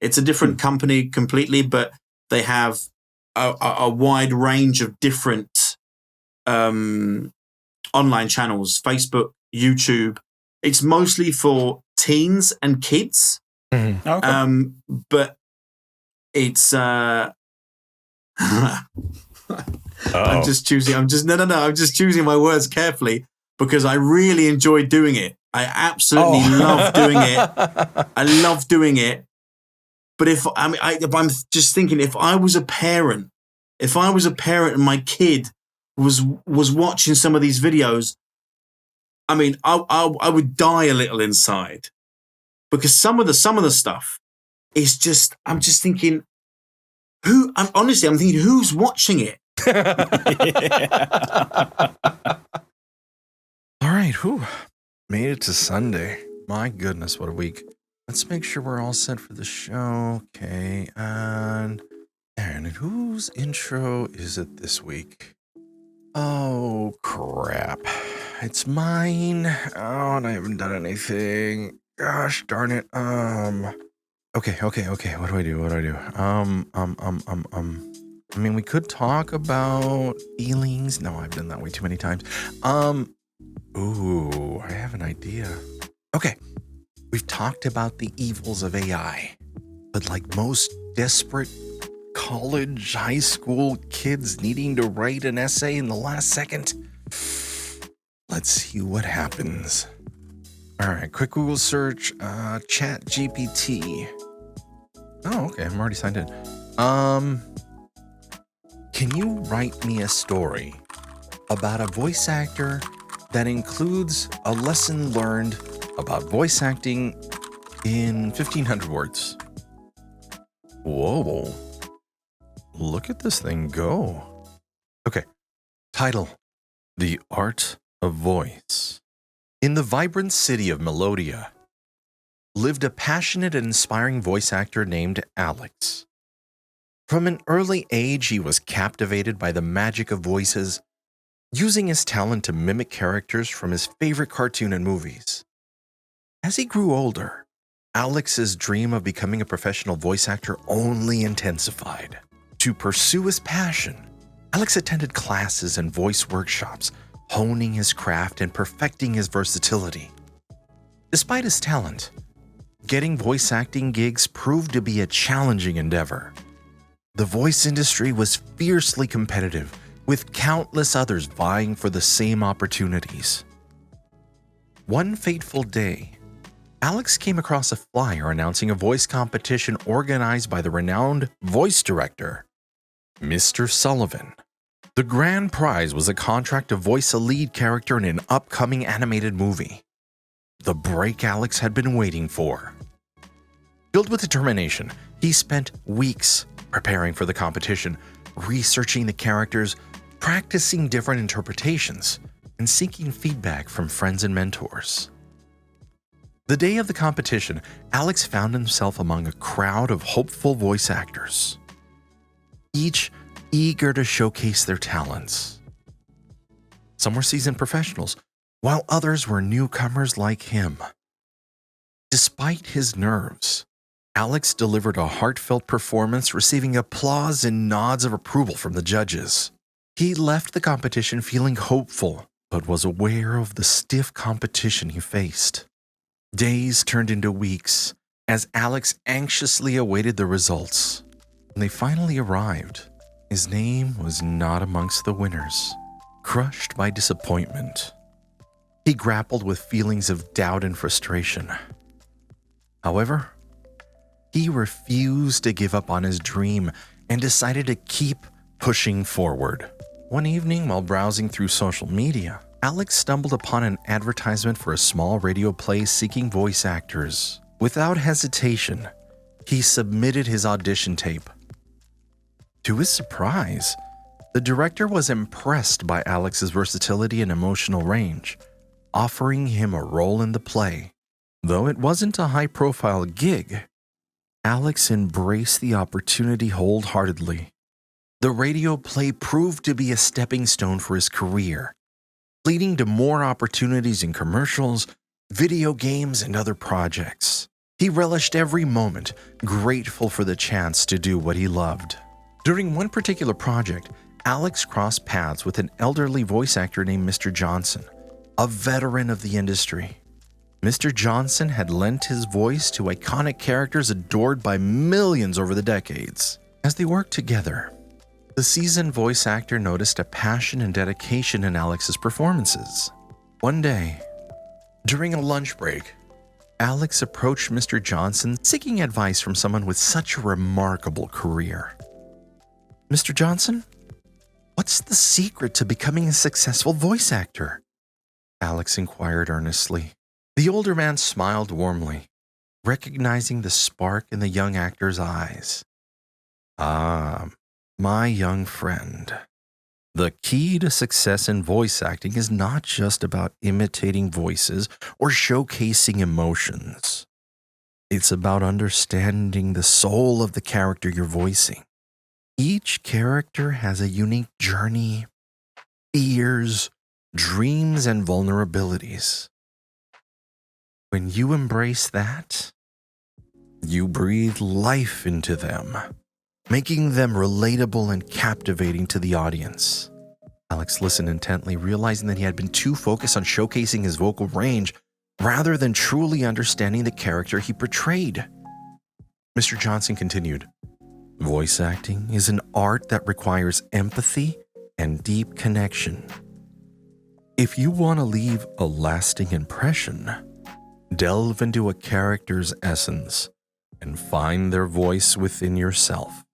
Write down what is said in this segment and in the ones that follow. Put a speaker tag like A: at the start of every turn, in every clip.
A: It's a different company completely, but they have a wide range of different online channels, Facebook, YouTube. It's mostly for teens and kids.
B: Mm-hmm. Okay.
A: But it's I'm just choosing my words carefully because I really enjoy doing it. I absolutely love doing it. I love doing it. But if I'm just thinking, if I was a parent and my kid was watching some of these videos, I mean, I would die a little inside because some of the stuff is just, I'm just thinking, I'm thinking, who's watching it?
C: All right, made it to Sunday. My goodness, what a week. Let's make sure we're all set for the show. Okay, and whose intro is it this week? Oh, crap. It's mine. Oh, and I haven't done anything. Gosh darn it. Okay. What do I do? I mean, we could talk about feelings. No, I've done that way too many times. Ooh, I have an idea. Okay. We've talked about the evils of AI, but like most desperate college, high school kids needing to write an essay in the last second, let's see what happens. All right, quick Google search, Chat GPT. Oh, okay, I'm already signed in. Can you write me a story about a voice actor that includes a lesson learned about voice acting in 1,500 words? Whoa. Look at this thing go. Okay. Title: The Art of Voice. In the vibrant city of Melodia lived a passionate and inspiring voice actor named Alex. From an early age, he was captivated by the magic of voices, using his talent to mimic characters from his favorite cartoon and movies. As he grew older, Alex's dream of becoming a professional voice actor only intensified. To pursue his passion, Alex attended classes and voice workshops, honing his craft and perfecting his versatility. Despite his talent, getting voice acting gigs proved to be a challenging endeavor. The voice industry was fiercely competitive, with countless others vying for the same opportunities. One fateful day, Alex came across a flyer announcing a voice competition organized by the renowned voice director, Mr. Sullivan. The grand prize was a contract to voice a lead character in an upcoming animated movie, the break Alex had been waiting for. Filled with determination, he spent weeks preparing for the competition, researching the characters, practicing different interpretations, and seeking feedback from friends and mentors. The day of the competition, Alex found himself among a crowd of hopeful voice actors, each eager to showcase their talents. Some were seasoned professionals, while others were newcomers like him. Despite his nerves, Alex delivered a heartfelt performance, receiving applause and nods of approval from the judges. He left the competition feeling hopeful, but was aware of the stiff competition he faced. Days turned into weeks as Alex anxiously awaited the results. When they finally arrived, his name was not amongst the winners. Crushed by disappointment, he grappled with feelings of doubt and frustration. However, he refused to give up on his dream and decided to keep pushing forward. One evening, while browsing through social media, Alex stumbled upon an advertisement for a small radio play seeking voice actors. Without hesitation, he submitted his audition tape. To his surprise, the director was impressed by Alex's versatility and emotional range, offering him a role in the play. Though it wasn't a high-profile gig, Alex embraced the opportunity wholeheartedly. The radio play proved to be a stepping stone for his career, leading to more opportunities in commercials, video games, and other projects. He relished every moment, grateful for the chance to do what he loved. During one particular project, Alex crossed paths with an elderly voice actor named Mr. Johnson, a veteran of the industry. Mr. Johnson had lent his voice to iconic characters adored by millions over the decades. As they worked together, the seasoned voice actor noticed a passion and dedication in Alex's performances. One day, during a lunch break, Alex approached Mr. Johnson seeking advice from someone with such a remarkable career. "Mr. Johnson, what's the secret to becoming a successful voice actor?" Alex inquired earnestly. The older man smiled warmly, recognizing the spark in the young actor's eyes. "Ah, my young friend, the key to success in voice acting is not just about imitating voices or showcasing emotions. It's about understanding the soul of the character you're voicing. Each character has a unique journey, fears, dreams, and vulnerabilities. When you embrace that, you breathe life into them, making them relatable and captivating to the audience." Alex listened intently, realizing that he had been too focused on showcasing his vocal range rather than truly understanding the character he portrayed. Mr. Johnson continued, "Voice acting is an art that requires empathy and deep connection. If you want to leave a lasting impression, delve into a character's essence and find their voice within yourself."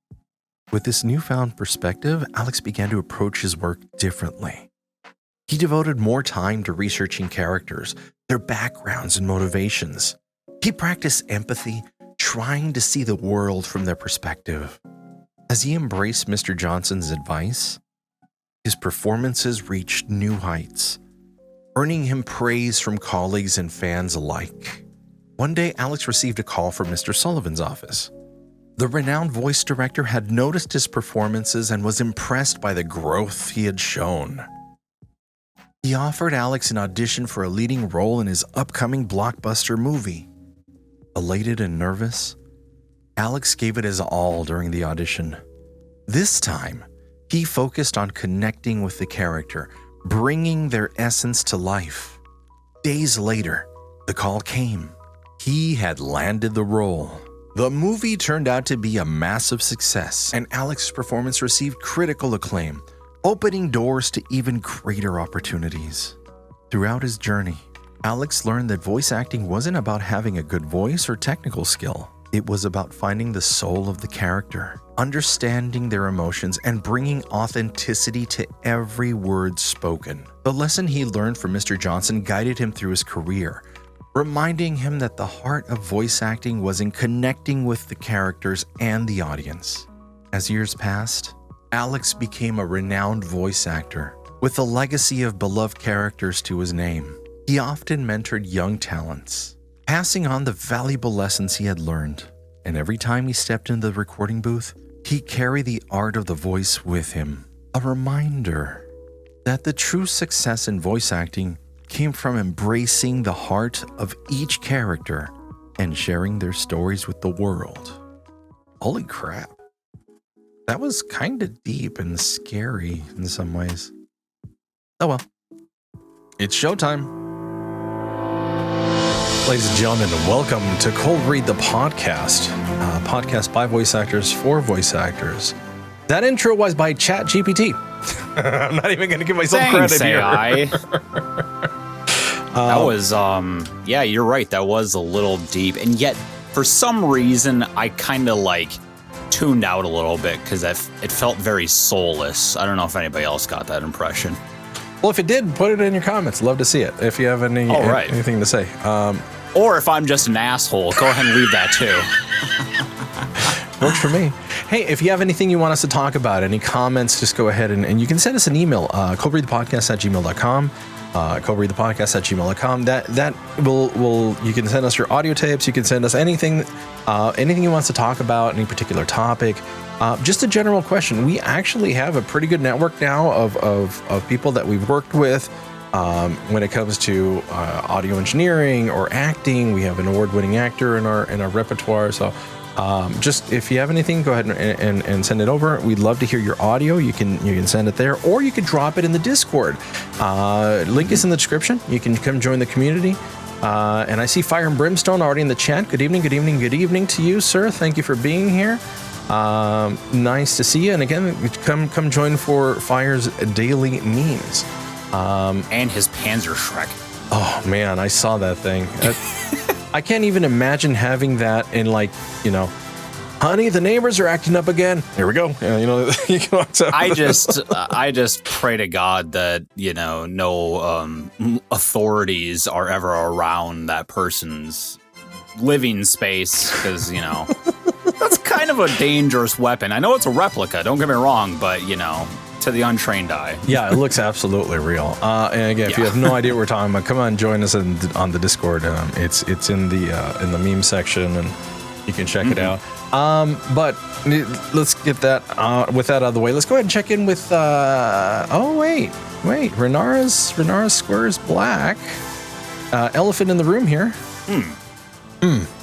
C: With this newfound perspective, Alex began to approach his work differently. He devoted more time to researching characters, their backgrounds and motivations. He practiced empathy, trying to see the world from their perspective. As he embraced Mr. Johnson's advice, his performances reached new heights, earning him praise from colleagues and fans alike. One day, Alex received a call from Mr. Sullivan's office. The renowned voice director had noticed his performances and was impressed by the growth he had shown. He offered Alex an audition for a leading role in his upcoming blockbuster movie. Elated and nervous, Alex gave it his all during the audition. This time, he focused on connecting with the character, bringing their essence to life. Days later, the call came. He had landed the role. The movie turned out to be a massive success, and Alex's performance received critical acclaim, opening doors to even greater opportunities. Throughout his journey, Alex learned that voice acting wasn't about having a good voice or technical skill. It was about finding the soul of the character, understanding their emotions, and bringing authenticity to every word spoken. The lesson he learned from Mr. Johnson guided him through his career, reminding him that the heart of voice acting was in connecting with the characters and the audience. As years passed, Alex became a renowned voice actor, with a legacy of beloved characters to his name. He often mentored young talents, passing on the valuable lessons he had learned. And every time he stepped into the recording booth, he carried the art of the voice with him. A reminder that the true success in voice acting came from embracing the heart of each character and sharing their stories with the world. Holy crap. That was kind of deep and scary in some ways. Oh well. It's showtime. Ladies and gentlemen, welcome to Cold Read the Podcast, a podcast by voice actors for voice actors. That intro was by ChatGPT. I'm not even going to give myself credit here.
B: That was, yeah, you're right. That was a little deep. And yet, for some reason, I kind of tuned out a little bit because it felt very soulless. I don't know if anybody else got that impression.
C: Well, if it did, put it in your comments. Love to see it. If you have anything to say.
B: Or if I'm just an asshole, go ahead and leave that too.
C: Works for me. Hey, if you have anything you want us to talk about, any comments, just go ahead and you can send us an email, ColdReadthePodcast@gmail.com. ColdReadthePodcast@gmail.com. That will you can send us your audio tapes. You can send us anything you want us to talk about, any particular topic. Just a general question. We actually have a pretty good network now of people that we've worked with When it comes to audio engineering or acting, we have an award-winning actor in our repertoire. So just if you have anything, go ahead and send it over. We'd love to hear your audio. You can send it there, or you can drop it in the Discord. Link is in the description. You can come join the community. And I see Fire and Brimstone already in the chat. Good evening, good evening, good evening to you, sir. Thank you for being here. Nice to see you. And again, come join for Fire's daily memes.
B: And his Panzerschreck.
C: Oh man, I saw that thing. I can't even imagine having that in, like, you know, honey, the neighbors are acting up again. Here we go. You know,
B: I just pray to God that, you know, no authorities are ever around that person's living space, because, you know, that's kind of a dangerous weapon. I know it's a replica, don't get me wrong, but, you know, to the untrained eye.
C: Yeah, it looks absolutely real. And again, if you have no idea what we're talking about, come on, join us on the Discord. It's in the meme section, and you can check it out. But let's get that with that out of the way. Let's go ahead and check in with. Wait, Renara's square is black. Elephant in the room here.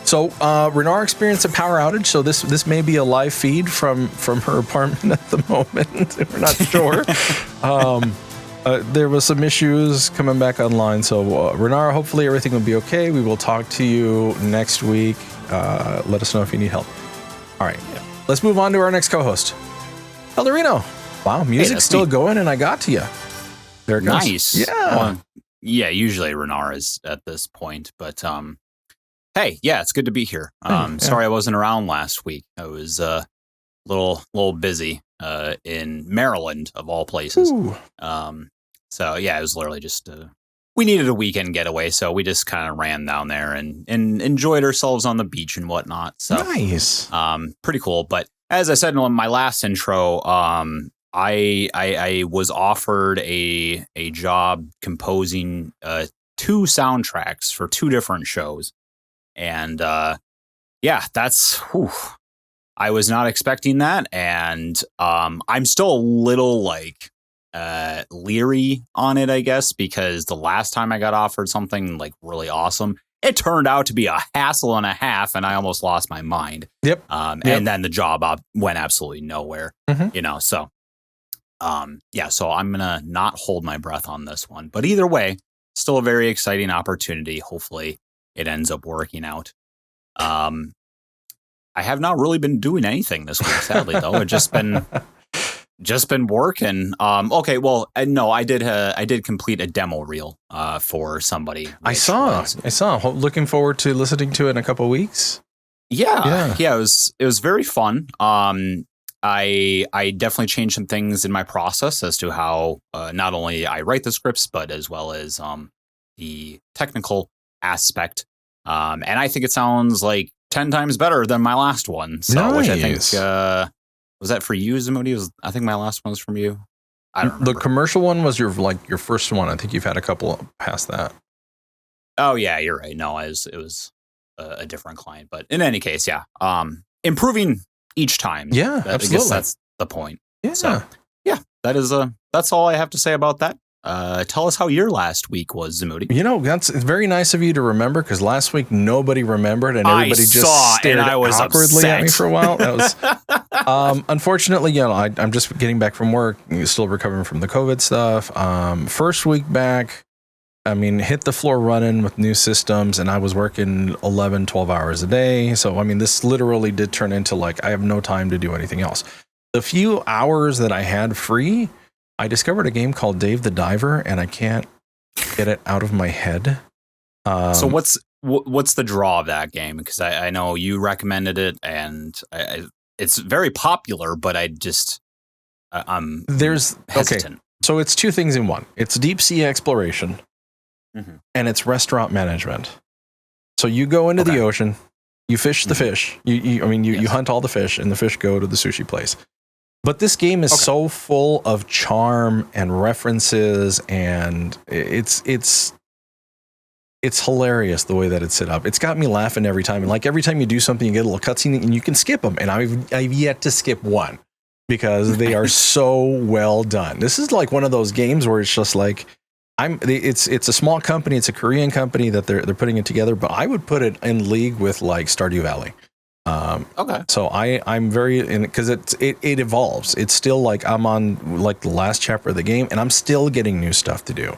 C: So Renara experienced a power outage, so this may be a live feed from her apartment at the moment. We're not sure. There was some issues coming back online, so Renara, hopefully everything will be okay. We will talk to you next week. Let us know if you need help. All right, let's move on to our next co-host, Eldurrino. Wow, music's still going, and I got to you. There it goes.
B: Nice.
C: Yeah.
B: Well, yeah, usually Renara is at this point, but hey, yeah, it's good to be here. Sorry I wasn't around last week. I was a little busy in Maryland, of all places. So yeah, it was literally just we needed a weekend getaway, so we just kind of ran down there and enjoyed ourselves on the beach and whatnot. So
C: nice.
B: Pretty cool. But as I said in my last intro, I was offered a job composing 2 soundtracks for 2 different shows. And yeah, that's I was not expecting that, and I'm still a little like leery on it, I guess, because the last time I got offered something like really awesome, it turned out to be a hassle and a half, and I almost lost my mind.
C: Yep.
B: And then the job went absolutely nowhere. You know, so yeah, so I'm gonna not hold my breath on this one, but either way, still a very exciting opportunity. Hopefully it ends up working out. I have not really been doing anything this week, sadly, though. I've just been working. Okay, well, no, I did complete a demo reel for somebody.
C: I saw. Looking forward to listening to it in a couple of weeks.
B: Yeah. It was very fun. I definitely changed some things in my process as to how not only I write the scripts, but as well as the technical aspect. And I think it sounds like 10 times better than my last one. So,
C: nice.
B: Which I think was that for you, Zamoody? I think my last one was from you. I don't remember.
C: The commercial one was your first one. I think you've had a couple past that.
B: Oh yeah, you're right. No, it was a different client, but in any case, yeah, improving each time.
C: Yeah, absolutely.
B: I guess that's the point.
C: Yeah.
B: So, yeah, that's all I have to say about that. Tell us how your last week was, Zamoody.
C: You know, it's very nice of you to remember, because last week nobody remembered and everybody just stared awkwardly at me for a while. That was unfortunately, you know, I'm just getting back from work, still recovering from the COVID stuff. First week back, I mean, hit the floor running with new systems, and I was working 11, 12 hours a day. So, I mean, this literally did turn into like, I have no time to do anything else. The few hours that I had free, I discovered a game called Dave the Diver, and I can't get it out of my head.
B: So what's the draw of that game? Because I know you recommended it, and it's very popular, but I'm hesitant.
C: Okay, so it's 2 things in one. It's deep sea exploration, and it's restaurant management. So you go into the ocean, you fish the fish. You hunt all the fish, and the fish go to the sushi place. But this game is so full of charm and references, and it's hilarious the way that it's set up. It's got me laughing every time. And like every time you do something, you get a little cutscene, and you can skip them. And I've yet to skip one, because they are so well done. This is like one of those games where it's just like, It's a small company. It's a Korean company that they're putting it together, but I would put it in league with like Stardew Valley.
B: Okay.
C: So I'm very in because it evolves. It's still like I'm on like the last chapter of the game, and I'm still getting new stuff to do.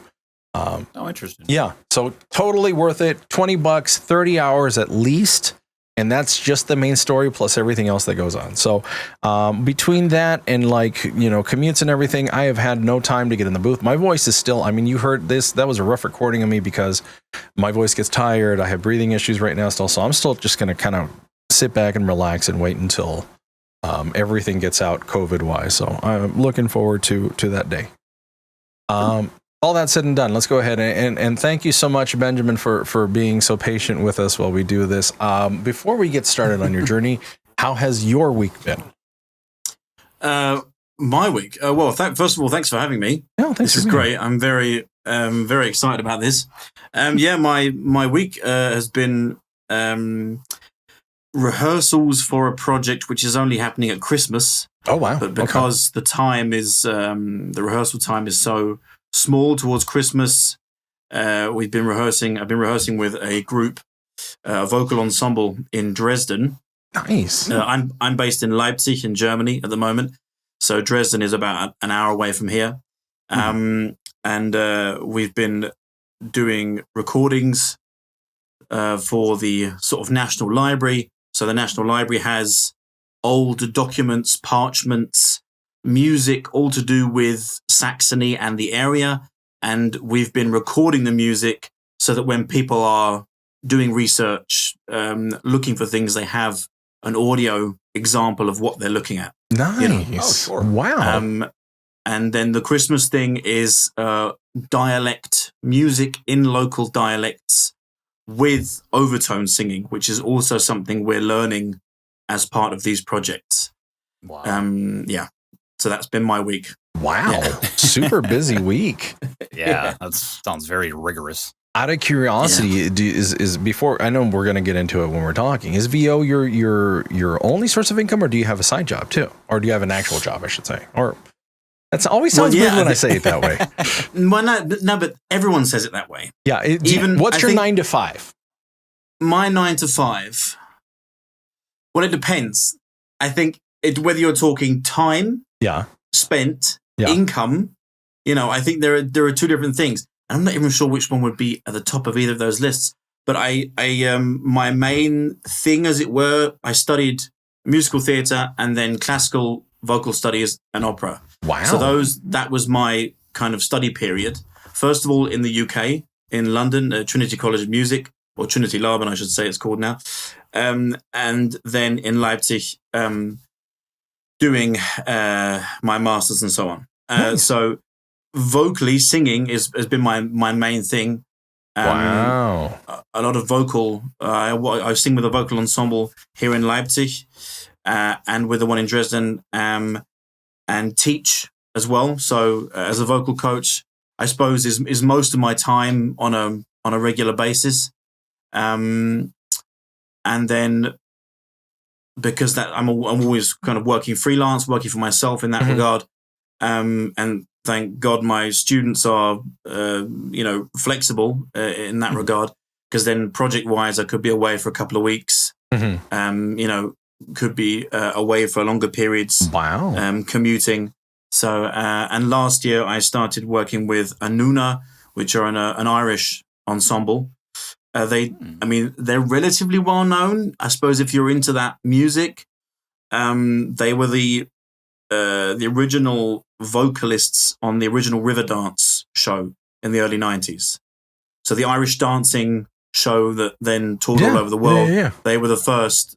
B: Interesting.
C: Yeah. So totally worth it. $20, 30 hours at least. And that's just the main story plus everything else that goes on. So between that and like, commutes and everything, I have had no time to get in the booth. My voice is still, I mean, you heard this, that was a rough recording of me because my voice gets tired. I have breathing issues right now still. So I'm still just going to kind of sit back and relax and wait until everything gets out COVID wise. So I'm looking forward to that day. All that said and done, let's go ahead and thank you so much, Benjamin, for being so patient with us while we do this. Before we get started on your journey, how has your week been?
A: My week? Well, first of all, thanks for having me.
C: No, thanks.
A: This is great. I'm very excited about this. My week has been rehearsals for a project which is only happening at Christmas.
C: Oh, wow.
A: But because the time is, the rehearsal time is so small towards Christmas, I've been rehearsing with a group, a vocal ensemble in Dresden.
C: Nice.
A: I'm based in Leipzig in Germany at the moment, so Dresden is about an hour away from here. And we've been doing recordings for the sort of National Library. So the National Library has old documents, parchments, music, all to do with Saxony and the area. And we've been recording the music so that when people are doing research, looking for things, they have an audio example of what they're looking at.
C: Nice.
B: Oh, sure.
C: Wow.
A: And then the Christmas thing is dialect music in local dialects with overtone singing, which is also something we're learning as part of these projects.
B: Wow.
A: So that's been my week.
C: Wow.
A: Yeah.
C: Super busy week.
B: Yeah, that sounds very rigorous.
C: Out of curiosity, is before, I know we're going to get into it when we're talking, is VO your only source of income, or do you have a side job too? Or do you have an actual job, I should say? Or that always sounds weird when I say it that way.
A: Well, no, but everyone says it that way.
C: Yeah. What's your 9 to 5? My
A: 9 to 5. Well, it depends. I think whether you're talking time, spent, income, I think there are two different things. I'm not even sure which one would be at the top of either of those lists. But my main thing, as it were, I studied musical theatre and then classical vocal studies and opera.
C: Wow.
A: So that was my kind of study period. First of all, in the UK, in London, Trinity College of Music, or Trinity Laban, I should say it's called now. And then in Leipzig, doing my masters and so on.
C: Nice.
A: So vocally, singing has been my main thing.
C: Wow.
A: A lot of vocal. I sing with a vocal ensemble here in Leipzig and with the one in Dresden, and teach as well. So as a vocal coach, I suppose is most of my time on a regular basis. And then because that I'm always kind of working freelance, working for myself in that regard. And thank God my students are, flexible in that regard, because then project-wise, I could be away for a couple of weeks. Could be away for longer periods.
C: Wow.
A: Commuting. So, and last year I started working with Anuna, which are an Irish ensemble. They're relatively well known. I suppose if you're into that music, they were the original vocalists on the original Riverdance show in the early 90s. So the Irish dancing show that then toured all over the world.
C: Yeah.
A: They were the first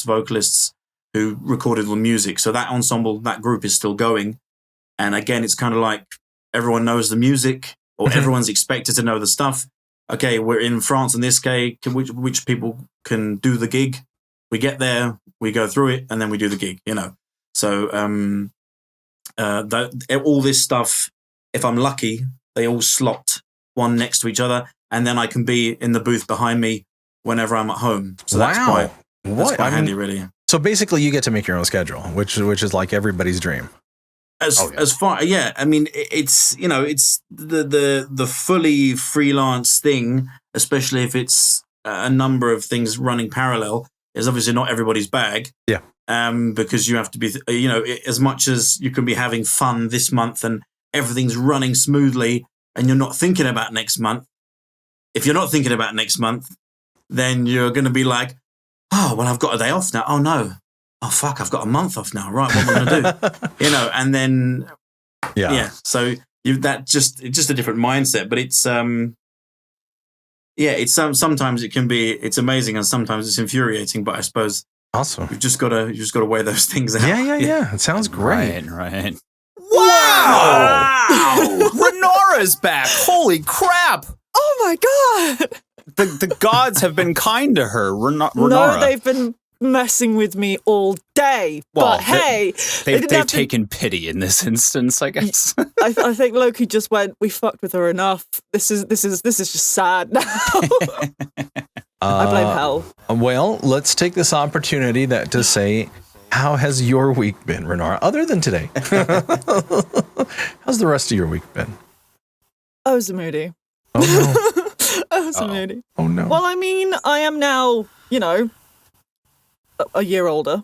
A: vocalists who recorded the music. So that ensemble, that group is still going. And again, it's kind of like everyone knows the music, or everyone's expected to know the stuff. Okay, we're in France in this case, which people can do the gig. We get there, we go through it, and then we do the gig, So all this stuff, if I'm lucky, they all slot one next to each other, and then I can be in the booth behind me whenever I'm at home. So that's quite handy, really.
C: So basically, you get to make your own schedule, which is like everybody's dream.
A: As far, yeah, I mean, it's it's the fully freelance thing, especially if it's a number of things running parallel, is obviously not everybody's bag.
C: Yeah.
A: Because you have to be, as much as you can be having fun this month and everything's running smoothly, and you're not thinking about next month. If you're not thinking about next month, then you're going to be like, oh, well, I've got a day off now. Oh no. Oh fuck, I've got a month off now. Right, what am I going to do? And then so it's just a different mindset. But it's it's sometimes it's amazing and sometimes it's infuriating. But I suppose
C: awesome.
A: You've just got to weigh those things out.
C: Yeah. It sounds great.
B: Right.
C: Wow!
B: Renara's back. Holy crap!
D: Oh my god!
B: The gods have been kind to her. Renara.
D: No, they've been messing with me all day.
B: Well,
D: but hey,
B: they've taken pity in this instance, I guess.
D: I think Loki just went, "We fucked with her enough. This is just sad now." I blame hell.
C: Well, let's take this opportunity to say, how has your week been, Renara? Other than today, how's the rest of your week been?
D: Oh, Zamoody.
C: Oh no.
D: Oh, Zamoody.
C: Oh no.
D: Well, I mean, I am now, a year older.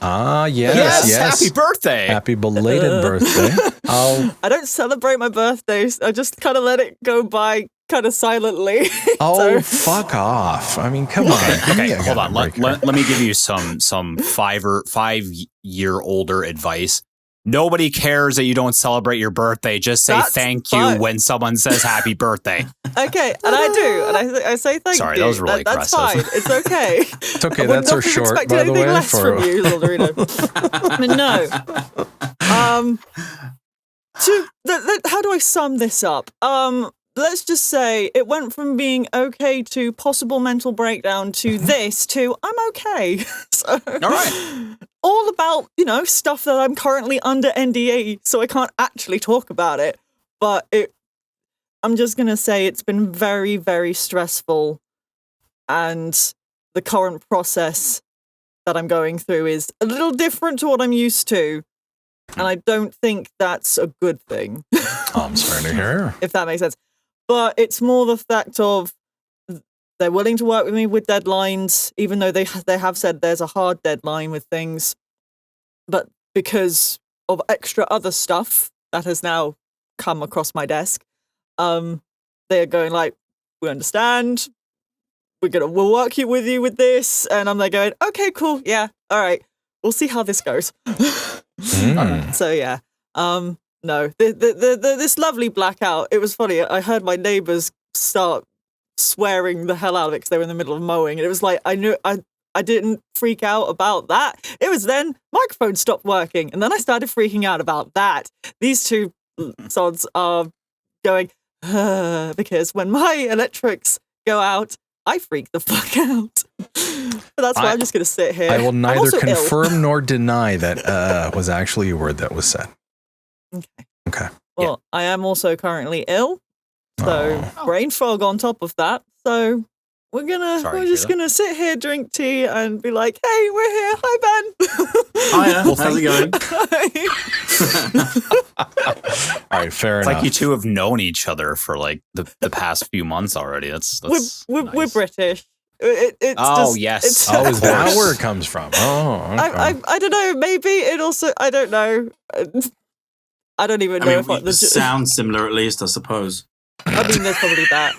C: Ah, yes.
B: Happy birthday.
C: Happy belated birthday. Oh.
D: I don't celebrate my birthdays. I just kind of let it go by kind of silently.
C: Oh, fuck off. I mean, come on.
B: Okay, hold on. Let me give you some 5-year-older advice. Nobody cares that you don't celebrate your birthday. Just say thank you when someone says happy birthday.
D: Okay, and I do. And I say thank you.
B: Sorry, that was really
D: That's
B: aggressive.
D: fine. It's okay.
C: It's okay. That's our short, by the way.
D: Less from you, Eldurrino. No. How do I sum this up? Let's just say it went from being okay to possible mental breakdown to this to I'm okay. So,
B: all right.
D: All about, stuff that I'm currently under NDA, so I can't actually talk about it. But I'm just going to say it's been very, very stressful. And the current process that I'm going through is a little different to what I'm used to. And I don't think that's a good thing.
C: I'm sorry to hear.
D: If that makes sense. But it's more the fact of they're willing to work with me with deadlines, even though they have said there's a hard deadline with things. But because of extra other stuff that has now come across my desk, they're going like, we understand. We'll work with you with this. And I'm like going, okay, cool. Yeah. All right. We'll see how this goes. So yeah. No, this lovely blackout. It was funny. I heard my neighbors start swearing the hell out of it because they were in the middle of mowing, and it was like I didn't freak out about that. It was then microphone stopped working, and then I started freaking out about that. These two sods are going because when my electrics go out, I freak the fuck out. But that's why I'm just going to sit here.
C: I will neither confirm nor deny that was actually a word that was said. Okay.
D: Well, yeah. I am also currently ill, so brain fog on top of that. So we're just gonna sit here, drink tea, and be like, "Hey, we're here. Hi, Ben.
A: Hiya. Well, how's it
C: going?" All right, fair enough.
B: It's like you two have known each other for like the past few months already. That's
D: we're
B: nice.
D: British.
B: Yes.
C: Is that where it comes from? Oh, okay.
D: I don't know. Maybe it also. I don't know. I don't even know if
A: it sounds similar, at least, I suppose.
D: I mean, there's probably that.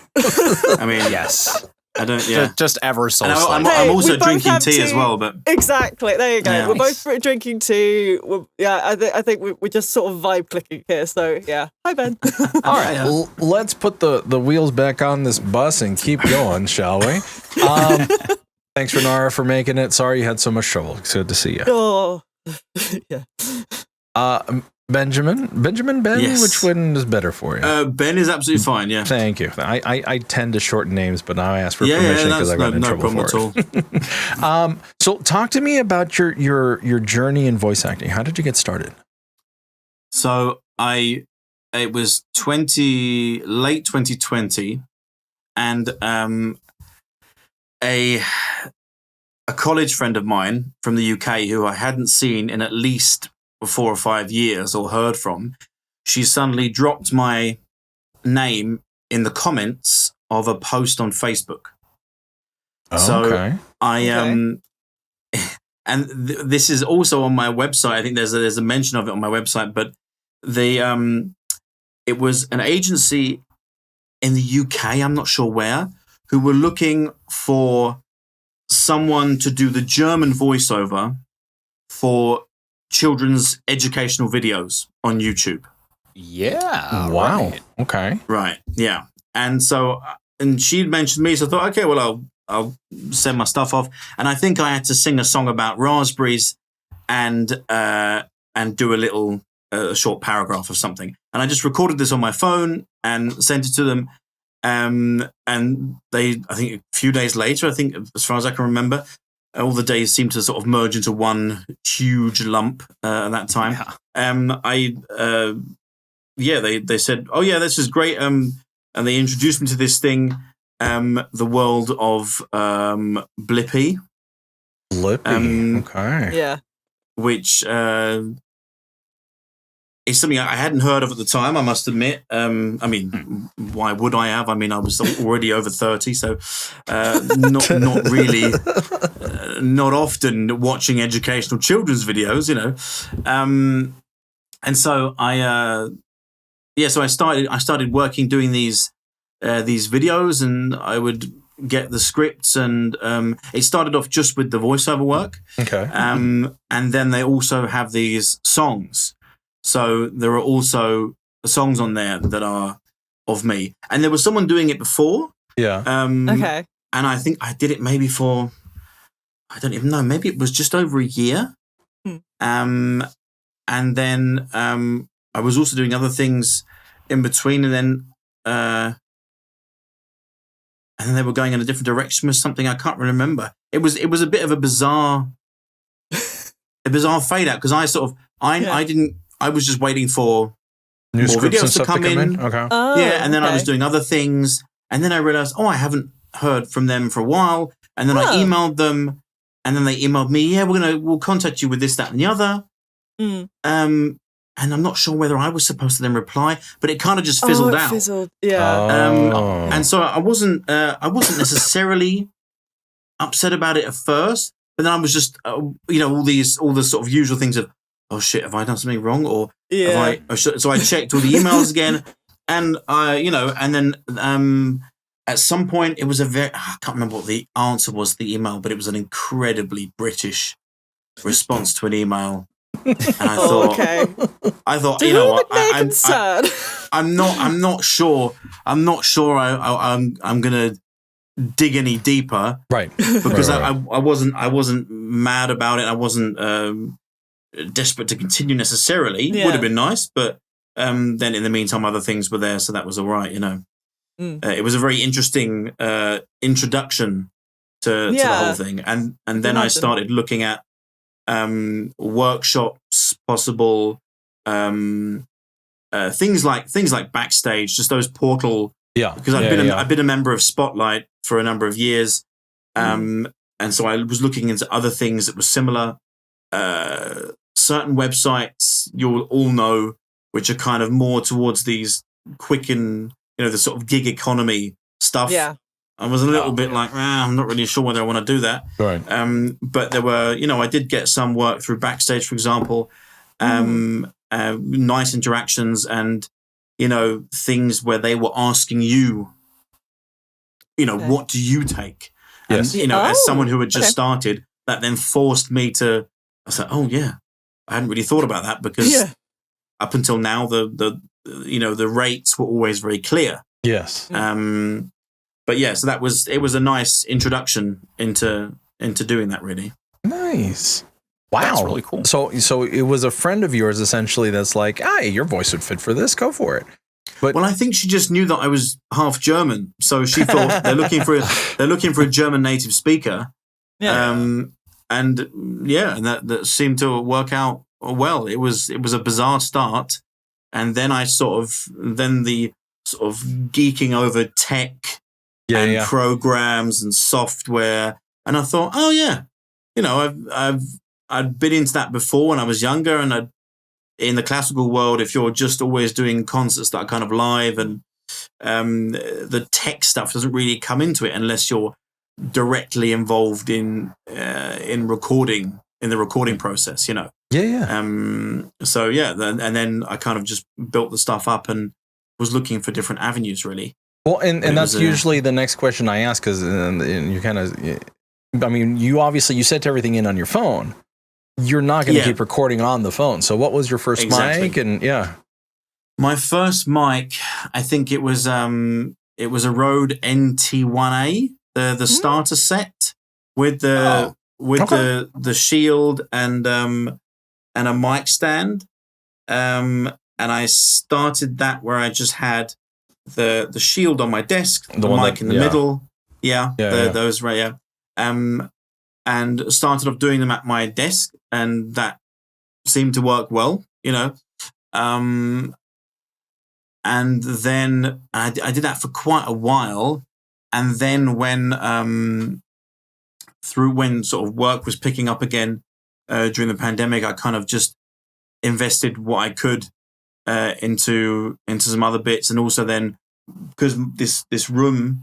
A: I mean,
B: yes.
A: I don't. Yeah,
B: just ever so.
A: I'm also drinking tea as well, but
D: exactly. There you go.
A: Yeah.
D: We're both drinking tea. I think we're just sort of vibe clicking here. So yeah. Hi, Ben.
C: All right. Let's put the wheels back on this bus and keep going, shall we? Thanks, Renara, for making it. Sorry you had so much trouble. It's good to see you.
D: Oh, yeah.
C: Benjamin, Ben,
A: yes.
C: Which one is better for you?
A: Ben is absolutely fine, yeah.
C: Thank you. I tend to shorten names, but now I ask for permission because I got in trouble for it. So talk to me about your journey in voice acting. How did you get started?
A: So it was late 2020, and a college friend of mine from the UK who I hadn't seen in at least 4 or 5 years or heard from, she suddenly dropped my name in the comments of a post on Facebook. So and this is also on my website. I think there's a mention of it on my website, but it was an agency in the UK, I'm not sure where, who were looking for someone to do the German voiceover for children's educational videos on YouTube.
B: Yeah.
C: Wow.
B: Right.
C: Okay.
A: Right. Yeah. And so, and she'd mentioned me, so I thought, okay, well, I'll send my stuff off. And I think I had to sing a song about raspberries and do a little short paragraph of something. And I just recorded this on my phone and sent it to them. And they, I think a few days later, I think as far as I can remember, all the days seemed to sort of merge into one huge lump at that time. Yeah. They said, oh yeah, this is great. And they introduced me to this thing, the world of Blippi.
C: Blippi, okay.
D: Yeah.
A: Which is something I hadn't heard of at the time, I must admit. I mean, why would I have? I mean, I was already over 30, so not really, not often watching educational children's videos, you know. And so so I started working doing these videos, and I would get the scripts, and it started off just with the voiceover work.
C: Okay.
A: And then they also have these songs. So there are also songs on there that are of me. And there was someone doing it before.
C: Yeah.
D: Okay.
A: And I think I did it maybe for, I don't even know, maybe it was just over a year. And then I was also doing other things in between, and then they were going in a different direction with something I can't remember. It was a bit of a bizarre fade out, because I was just waiting for
C: New
A: more
C: scripts and
A: videos to
C: stuff
A: come in.
C: Okay.
D: Oh,
A: Yeah, and then I
D: okay.
A: was doing other things, and then I realized, I haven't heard from them for a while, and then I emailed them, and then they emailed me, yeah, we'll contact you with this, that, and the other. And I'm not sure whether I was supposed to then reply, but it kind of just fizzled out.
D: Fizzled. Yeah.
A: And so I wasn't necessarily upset about it at first, but then I was just, all the sort of usual things of, oh shit, have I done something wrong? Or so I checked all the emails again, and and then at some point it was I can't remember what the answer was to the email, but it was an incredibly British response to an email. And I thought,
D: Do
A: you know what,
D: I'm
A: not sure I'm gonna dig any deeper,
C: Right?
A: Because I wasn't mad about it. I wasn't desperate to continue necessarily.
D: Yeah.
A: Would have been nice, but then in the meantime, other things were there, so that was all right. You know, it was a very interesting introduction to the whole thing, and then I started looking at workshops, possible things like Backstage, just those portal.
C: Yeah,
A: because I've been a member of Spotlight for a number of years, and so I was looking into other things that were similar. Certain websites you'll all know, which are kind of more towards these quick and the sort of gig economy stuff.
D: Yeah.
A: I was a little bit like, I'm not really sure whether I want to do that.
C: Right.
A: But there were, I did get some work through Backstage, for example, nice interactions, and, things where they were asking you, what do you take?
C: Yes.
A: And, as someone who had just started, that then forced me to, I was like, oh yeah, I hadn't really thought about that, because up until now, the rates were always very clear.
C: Yes.
A: But yeah, so it was a nice introduction into doing that, really.
C: Nice. Wow.
B: That's really cool.
C: So it was a friend of yours essentially that's like, hey, your voice would fit for this, go for it. But
A: I think she just knew that I was half German, so she thought they're looking for a German native speaker.
D: Yeah.
A: And that seemed to work out well. It was a bizarre start, and then the sort of geeking over tech and programs and software, and I thought, oh yeah, I'd been into that before when I was younger, and in the classical world, if you're just always doing concerts that are kind of live, and the tech stuff doesn't really come into it unless you're directly involved in recording, in the recording process, you know. So and then I kind of just built the stuff up and was looking for different avenues, really.
C: Well, and that's usually the next question I ask, because you kind of, I mean, you obviously, you set everything in on your phone. You're not going to keep recording on the phone. So what was your first mic? And
A: my first mic, I think it was a Rode NT1A, the starter set with the shield and a mic stand. And I started that where I just had the shield on my desk, the mic in the middle. Those right, and started off doing them at my desk, and that seemed to work well, you know. And then I did that for quite a while, and then when sort of work was picking up again during the pandemic, I kind of just invested what I could into some other bits, and also then because this room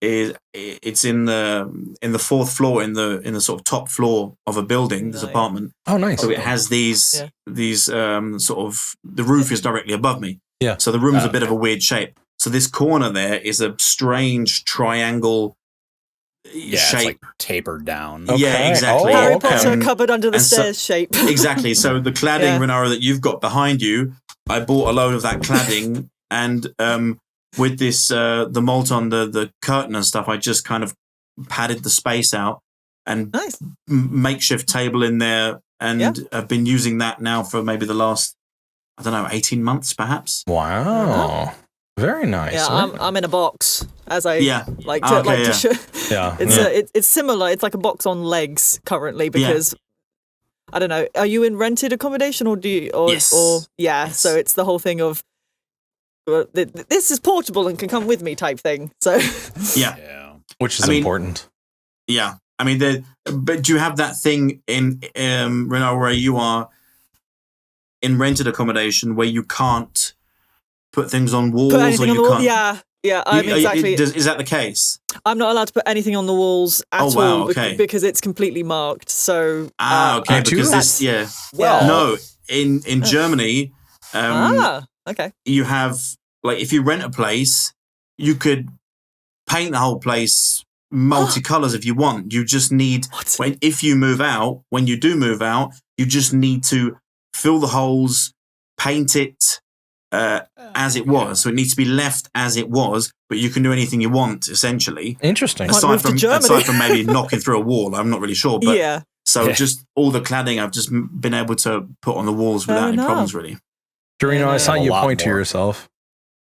A: it's in the fourth floor, in the sort of top floor of a building, this apartment.
C: Oh, nice!
A: So it has these sort of, the roof is directly above me. Yeah. So the room's a bit of a weird shape. So this corner there is a strange triangle shape.
B: It's like tapered down.
A: Okay. Yeah, exactly.
D: Harry Potter cupboard under the stairs shape.
A: Exactly. So the cladding, Renara, that you've got behind you, I bought a load of that cladding, and with this the Molton, the curtain and stuff, I just kind of padded the space out and makeshift table in there, and I've been using that now for maybe the last, I don't know, 18 months perhaps.
C: Wow. Very nice.
D: Yeah, I'm in a box, as I like to show. It's similar. It's like a box on legs currently, because I don't know. Are you in rented accommodation, or do you?
A: Yes.
D: So it's the whole thing of this is portable and can come with me type thing. So
C: which is important.
A: Yeah, I mean, but do you have that thing in Renara, where you are in rented accommodation where you can't put things on walls, or you can't?
D: Yeah. I'm exactly.
A: Is that the case?
D: I'm not allowed to put anything on the walls at all because it's completely marked. So
A: because this no, in Germany, you have, like, if you rent a place, you could paint the whole place multicolors if you want. You just need when you do move out, you just need to fill the holes, paint it as it was. So it needs to be left as it was, but you can do anything you want, essentially.
C: Interesting.
A: Aside from maybe knocking through a wall, I'm not really sure. But just all the cladding I've just been able to put on the walls without any problems, really.
C: Eldurrino, I saw you point to yourself.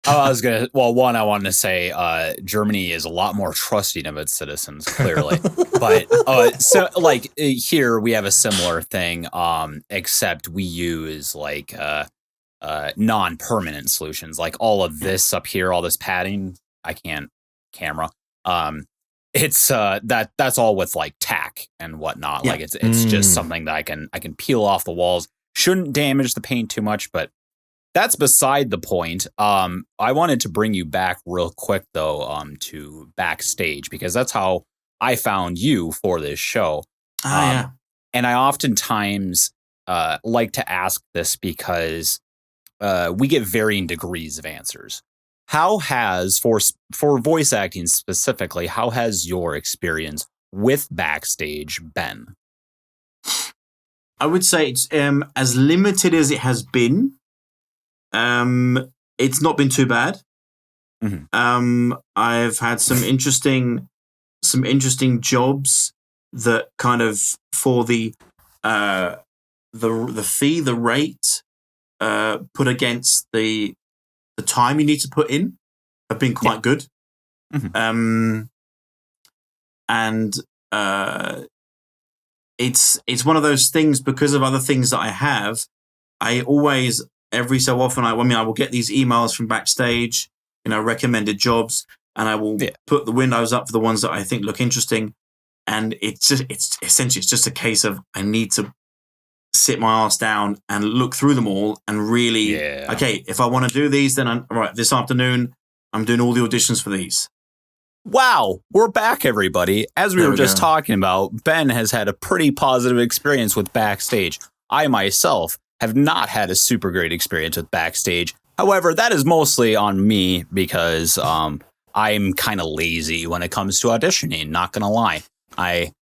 B: I wanted to say Germany is a lot more trusting of its citizens, clearly. But so, like, here we have a similar thing, except we use like non-permanent solutions. Like all of this up here, all this padding, I can't camera. It's that's all with like tack and whatnot. Like it's just something that I can peel off the walls. Shouldn't damage the paint too much, but that's beside the point. I wanted to bring you back real quick, though, to backstage, because that's how I found you for this show. And I oftentimes like to ask this because we get varying degrees of answers. How has, for voice acting specifically, how has your experience with backstage been?
A: I would say it's as limited as it has been. It's not been too bad. Mm-hmm. I've had some interesting jobs that kind of, for the fee, the rate put against the time you need to put in, have been quite good. Mm-hmm. It's one of those things, because of other things that I have. I always, every so often, I will get these emails from backstage, recommended jobs, and I will put the windows up for the ones that I think look interesting. And it's essentially just a case of I need to sit my ass down and look through them all and really, okay, if I want to do these, then this afternoon, I'm doing all the auditions for these.
B: Wow, we're back, everybody. As we were just talking about, Ben has had a pretty positive experience with Backstage. I myself have not had a super great experience with Backstage. However, that is mostly on me because I'm kind of lazy when it comes to auditioning, not going to lie. I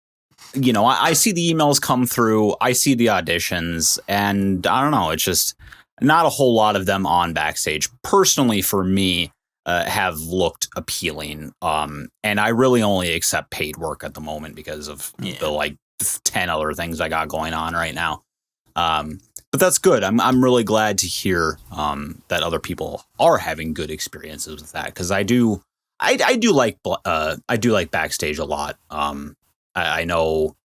B: see the emails come through, I see the auditions, and I don't know, it's just not a whole lot of them on Backstage. Personally, for me, have looked appealing. And I really only accept paid work at the moment because of the 10 other things I got going on right now. But that's good. I'm really glad to hear that other people are having good experiences with that, because I do like Backstage a lot. I know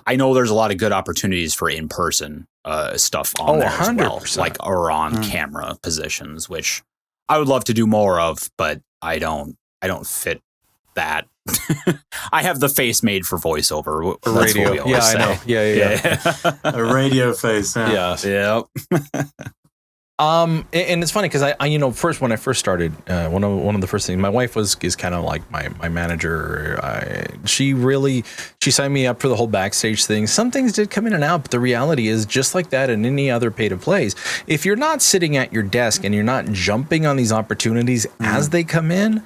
B: there's a lot of good opportunities for in-person stuff on there 100%. As well, or on camera positions, which I would love to do more of, but I don't fit that. I have the face made for voiceover. That's
C: radio.
B: What we always say.
C: I know. Yeah.
A: A radio face.
C: Yeah. And it's funny because when I first started, one of the first things, my wife is kind of like my manager. She signed me up for the whole Backstage thing. Some things did come in and out, but the reality is, just like that and any other pay to plays, if you're not sitting at your desk and you're not jumping on these opportunities as they come in,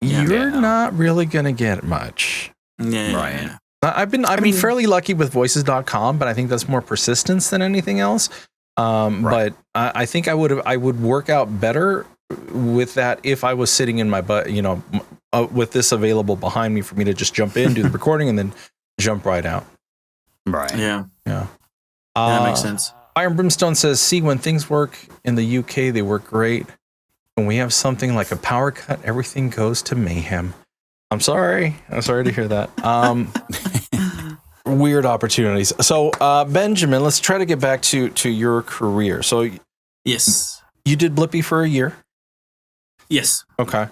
C: you're not really gonna get much.
A: Yeah. Right.
C: I've been fairly lucky with voices.com, but I think that's more persistence than anything else. But I think I would work out better with that if I was sitting in my butt, with this available behind me for me to just jump in, do the recording, and then jump right out.
A: Right. Yeah.
C: That
A: makes sense.
C: Iron Brimstone says, see, when things work in the UK, they work great. When we have something like a power cut, everything goes to mayhem. I'm sorry to hear that. Weird opportunities. So, Benjamin, let's try to get back to your career. So,
A: yes,
C: you did Blippi for a year.
A: Yes.
C: Okay.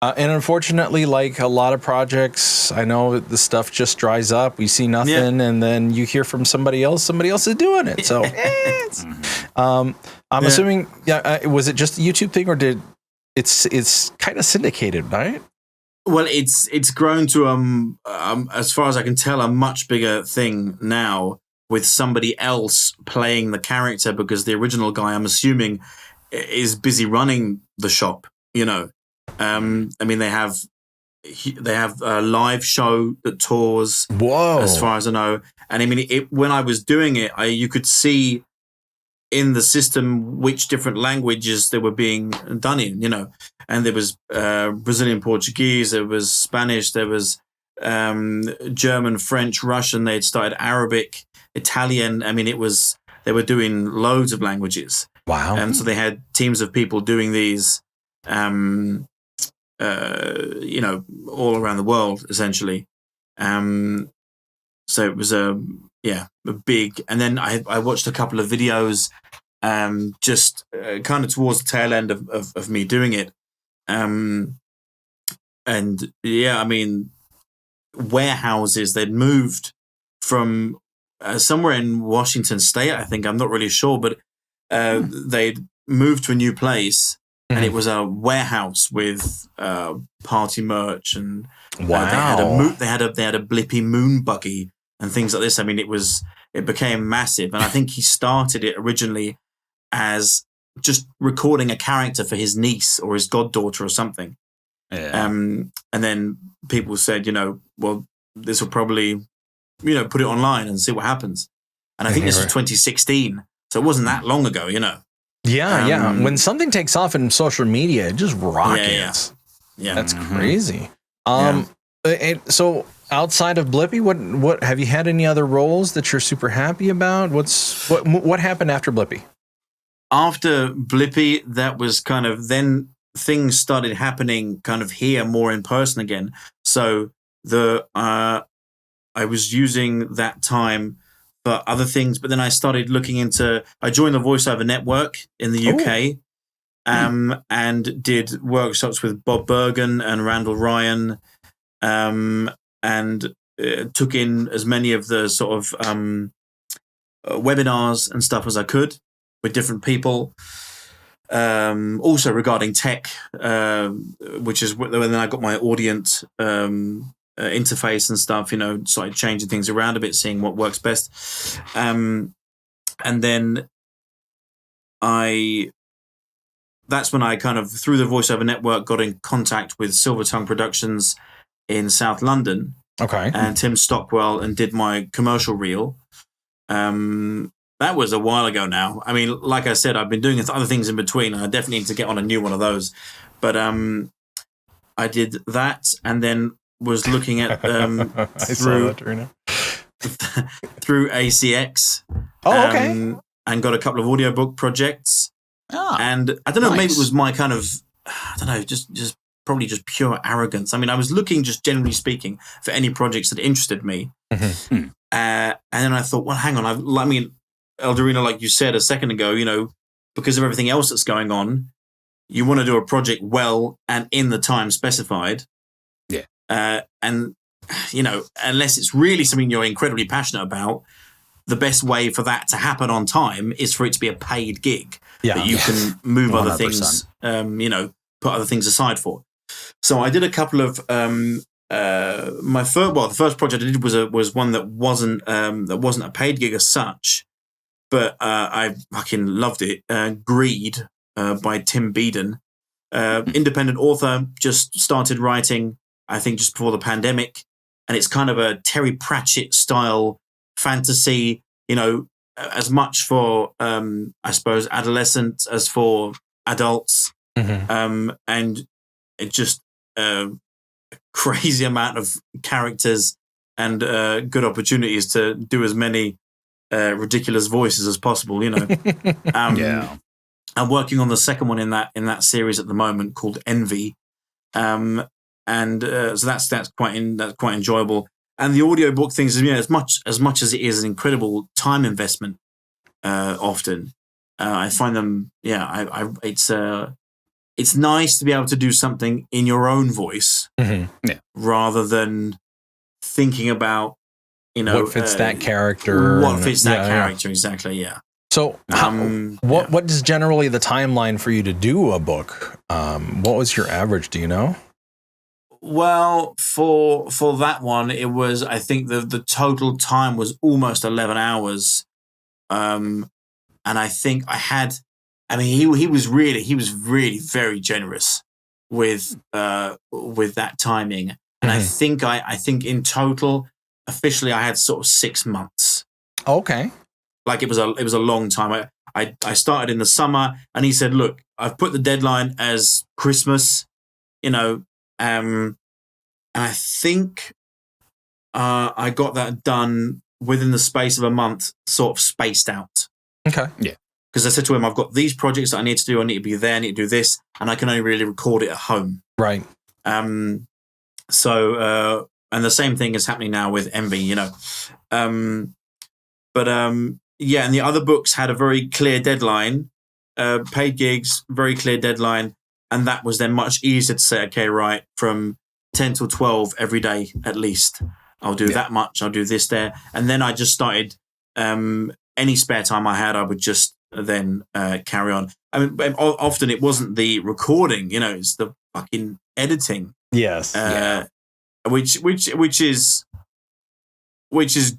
C: And unfortunately, like a lot of projects, I know the stuff just dries up. We see nothing, and then you hear from somebody else. Somebody else is doing it. So, I'm assuming, was it just a YouTube thing, or did it's kind of syndicated, right?
A: Well, it's grown to as far as I can tell, a much bigger thing now, with somebody else playing the character, because the original guy, I'm assuming, is busy running the shop. They have a live show that tours.
C: Whoa!
A: As far as I know, and when I was doing it, you could see in the system which different languages they were being done in, and there was Brazilian Portuguese, there was Spanish, there was German, French, Russian. They'd started Arabic, Italian. They were doing loads of languages.
C: Wow.
A: And so they had teams of people doing these, all around the world, essentially. So it was a big, and then I watched a couple of videos, just kind of towards the tail end of me doing it. Warehouses, they'd moved from somewhere in Washington State, I think, I'm not really sure, but they'd moved to a new place, and it was a warehouse with party merch, and
C: wow,
A: they had a Blippi moon buggy and things like this. It became massive, and I think he started it originally as just recording a character for his niece or his goddaughter or something. Yeah. And then people said, well, this will probably, put it online and see what happens. And I think this was 2016, so it wasn't that long ago,
C: Yeah. When something takes off in social media, it just rockets.
A: Yeah.
C: That's crazy. And so outside of Blippi, what have you had any other roles that you're super happy about? What happened after Blippi?
A: After Blippi, that was kind of, then things started happening kind of here more in person again. So I was using that time for other things, but then I started looking into, I joined the voiceover network in the UK, and did workshops with Bob Bergen and Randall Ryan, and took in as many of the sort of webinars and stuff as I could with different people. Also regarding tech, which is when I got my audience interface and stuff, started changing things around a bit, seeing what works best. And then that's when I kind of, through the voiceover network, got in contact with Silver Tongue Productions in South London.
C: Okay.
A: And Tim Stockwell, and did my commercial reel. That was a while ago now. I mean, like I said, I've been doing other things in between. I definitely need to get on a new one of those. But I did that, and then was looking at through ACX.
C: Oh, okay.
A: And got a couple of audiobook projects. And I don't know, maybe it was my kind of, I don't know, just probably just pure arrogance. I mean, I was looking, just generally speaking, for any projects that interested me.
C: Mm-hmm.
A: And then I thought, well, hang on. I mean, Eldurrino, like you said a second ago, because of everything else that's going on, you want to do a project well and in the time specified.
B: Yeah.
A: And, unless it's really something you're incredibly passionate about, the best way for that to happen on time is for it to be a paid gig that you can move 100%. Other things, put other things aside for. So I did a couple of the first project I did was one that wasn't a paid gig as such, but I fucking loved it. Greed by Tim Beeden, independent author, just started writing, I think, just before the pandemic, and it's kind of a Terry Pratchett style fantasy, as much for I suppose adolescents as for adults, and it just crazy amount of characters and good opportunities to do as many ridiculous voices as possible.
B: Yeah.
A: I'm working on the second one in that series at the moment, called Envy, so that's quite enjoyable. And the audiobook things, as much as it is an incredible time investment, often I find them, it's nice to be able to do something in your own voice, rather than thinking about,
C: what fits that character.
A: What fits that character, exactly, yeah.
C: So what is generally the timeline for you to do a book? What was your average, do you know?
A: Well, for that one, it was, I think the total time was almost 11 hours. And I think he was really very generous with that timing. And I think in total, officially, I had sort of 6 months.
C: Okay.
A: Like it was a long time. I started in the summer, and he said, look, I've put the deadline as Christmas, and I think I got that done within the space of a month, sort of spaced out.
C: Okay.
B: Yeah.
A: Because I said to him, I've got these projects that I need to do. I need to be there. I need to do this. And I can only really record it at home.
C: Right.
A: So, and the same thing is happening now with Envy, and the other books had a very clear deadline, paid gigs, very clear deadline. And that was then much easier to say, okay, right, from 10 till 12 every day, at least. I'll do that much. I'll do this there. And then I just started, any spare time I had, I would just then carry on. I mean, often it wasn't the recording, it's the fucking editing.
C: Yes.
A: Which is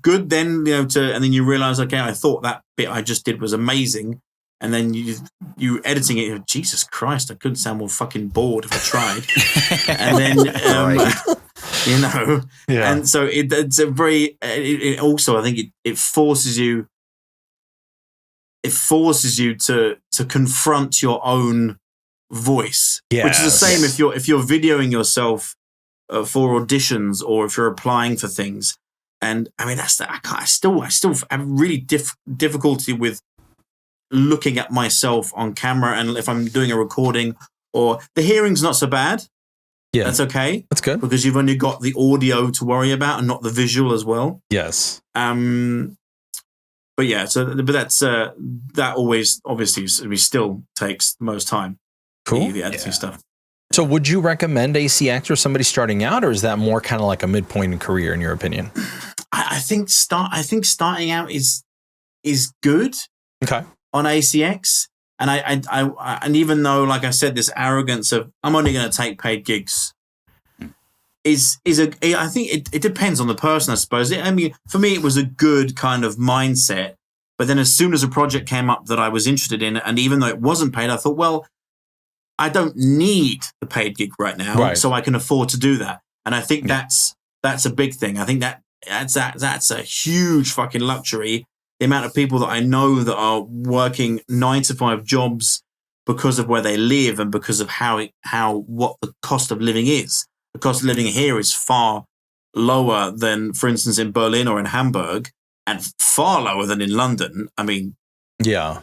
A: good then, and then you realize, okay, I thought that bit I just did was amazing. And then you editing it, Jesus Christ, I couldn't sound more fucking bored if I tried. And then, and so it's a very, it also, I think it forces you, to confront your own voice, which is the same if you're videoing yourself for auditions, or if you're applying for things. And I mean, I still have really difficulty with looking at myself on camera, and if I'm doing a recording, or the hearing's not so bad. Yeah, that's okay.
C: That's good,
A: because you've only got the audio to worry about and not the visual as well.
C: Yes.
A: But that's that always obviously still takes the most time.
C: Cool.
A: The editing stuff.
C: So would you recommend ACX for somebody starting out, or is that more kind of like a midpoint in career, in your opinion?
A: I think starting out is is good
C: Okay.
A: on ACX. And I and even though, like I said, this arrogance of I'm only going to take paid gigs is I think it depends on the person, I suppose. I mean, for me, it was a good kind of mindset. But then as soon as a project came up that I was interested in, and even though it wasn't paid, I thought, well, I don't need the paid gig right now, so I can afford to do that. And I think that's a big thing. I think that's a huge fucking luxury. The amount of people that I know that are working 9-to-5 jobs because of where they live and because of what the cost of living is. The cost of living here is far lower than, for instance, in Berlin or in Hamburg, and far lower than in London. I mean, I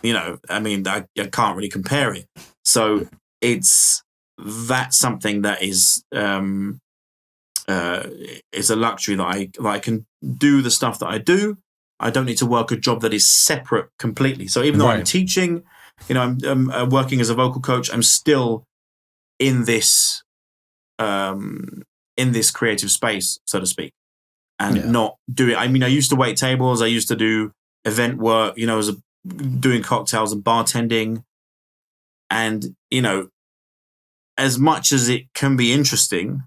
A: can't really compare it. So that's something that is a luxury that I can do the stuff that I do. I don't need to work a job that is separate completely. So even though I'm teaching, I'm working as a vocal coach, I'm still in this creative space, so to speak, and not do it. I mean, I used to wait tables. I used to do event work, doing cocktails and bartending. And, as much as it can be interesting,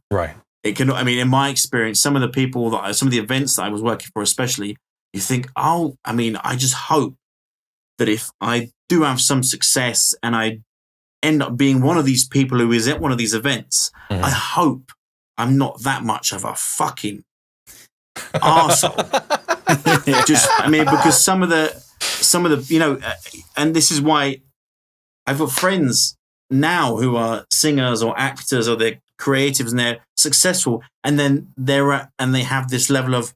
A: it can, I mean, in my experience, some of the events that I was working for, especially, you think, I just hope that if I do have some success and I end up being one of these people who is at one of these events, I hope I'm not that much of a fucking arsehole. Because some of the, and this is why I've got friends now who are singers or actors or they're creatives and they're successful, and then they have this level of,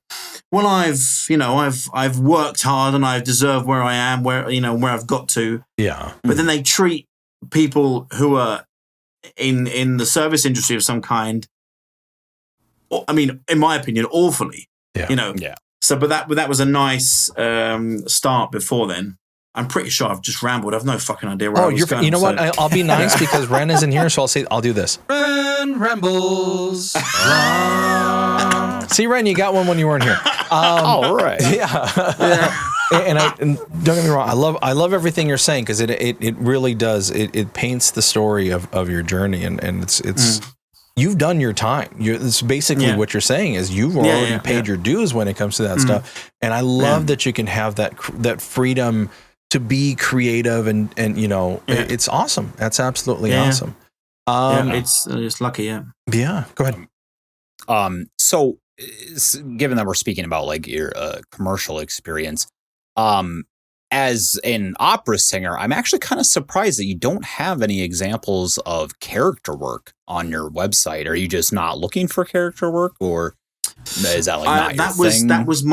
A: well, I've worked hard and I deserve where I am, where I've got to. Yeah. But then they treat people who are in the service industry of some kind, I mean, in my opinion, awfully. Yeah. Yeah. So, but that was a nice start before then. I'm pretty sure I've just rambled. I've no fucking idea where I was going.
C: You know what? I'll be nice because Ren isn't here, so I'll do this. Ren rambles. See, Ren, you got one when you weren't here.
B: All right.
C: Yeah. And don't get me wrong, I love everything you're saying because it really does. It paints the story of your journey, and it's you've done your time. It's basically what you're saying is you've already paid your dues when it comes to that stuff. And I love that you can have that freedom to be creative and it's awesome. That's absolutely awesome.
A: It's lucky.
C: Yeah. Go ahead.
B: So given that we're speaking about like your commercial experience, as an opera singer, I'm actually kind of surprised that you don't have any examples of character work on your website. Are you just not looking for character work, or is that like not your thing?
A: That was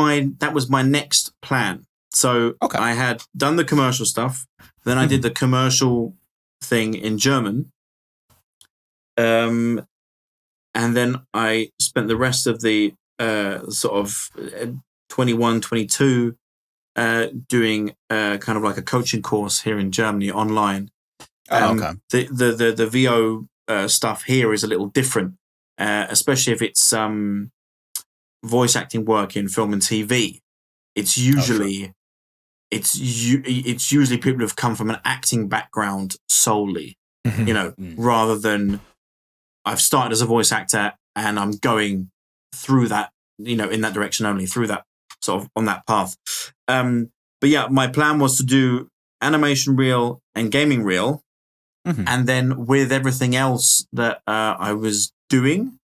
A: my next plan. So I had done the commercial stuff, then I did the commercial thing in German, and then I spent the rest of the sort of 21, 22 doing kind of like a coaching course here in Germany online. The VO stuff here is a little different, especially if it's voice acting work in film and TV. It's usually it's usually people who've come from an acting background solely, rather than I've started as a voice actor and I'm going through that, in that direction only, through that sort of on that path. But yeah, my plan was to do animation reel and gaming reel. And then with everything else that I was doing,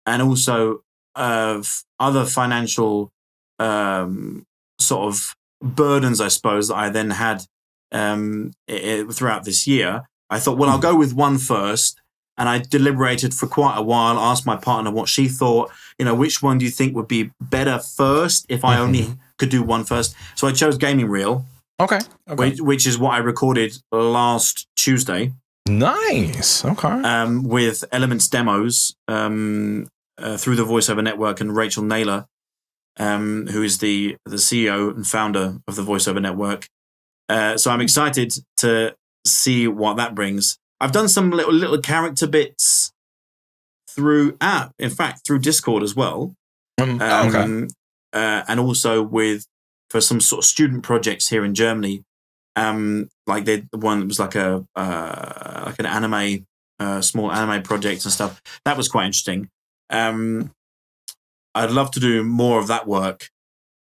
A: and also other financial sort of burdens, I suppose, that I then had throughout this year, I thought, well, I'll go with one first. And I deliberated for quite a while, asked my partner what she thought, which one do you think would be better first if I only could do one first? So I chose gaming reel. Okay. Which is what I recorded last Tuesday. Nice. Okay. With Elements Demos through the VoiceOver Network and Rachel Naylor, who is the CEO and founder of the VoiceOver Network. So I'm excited to see what that brings. I've done some little character bits through Discord as well. And also for for some sort of student projects here in Germany. Like the one that was like an anime, small anime project and stuff. That was quite interesting. I'd love to do more of that work,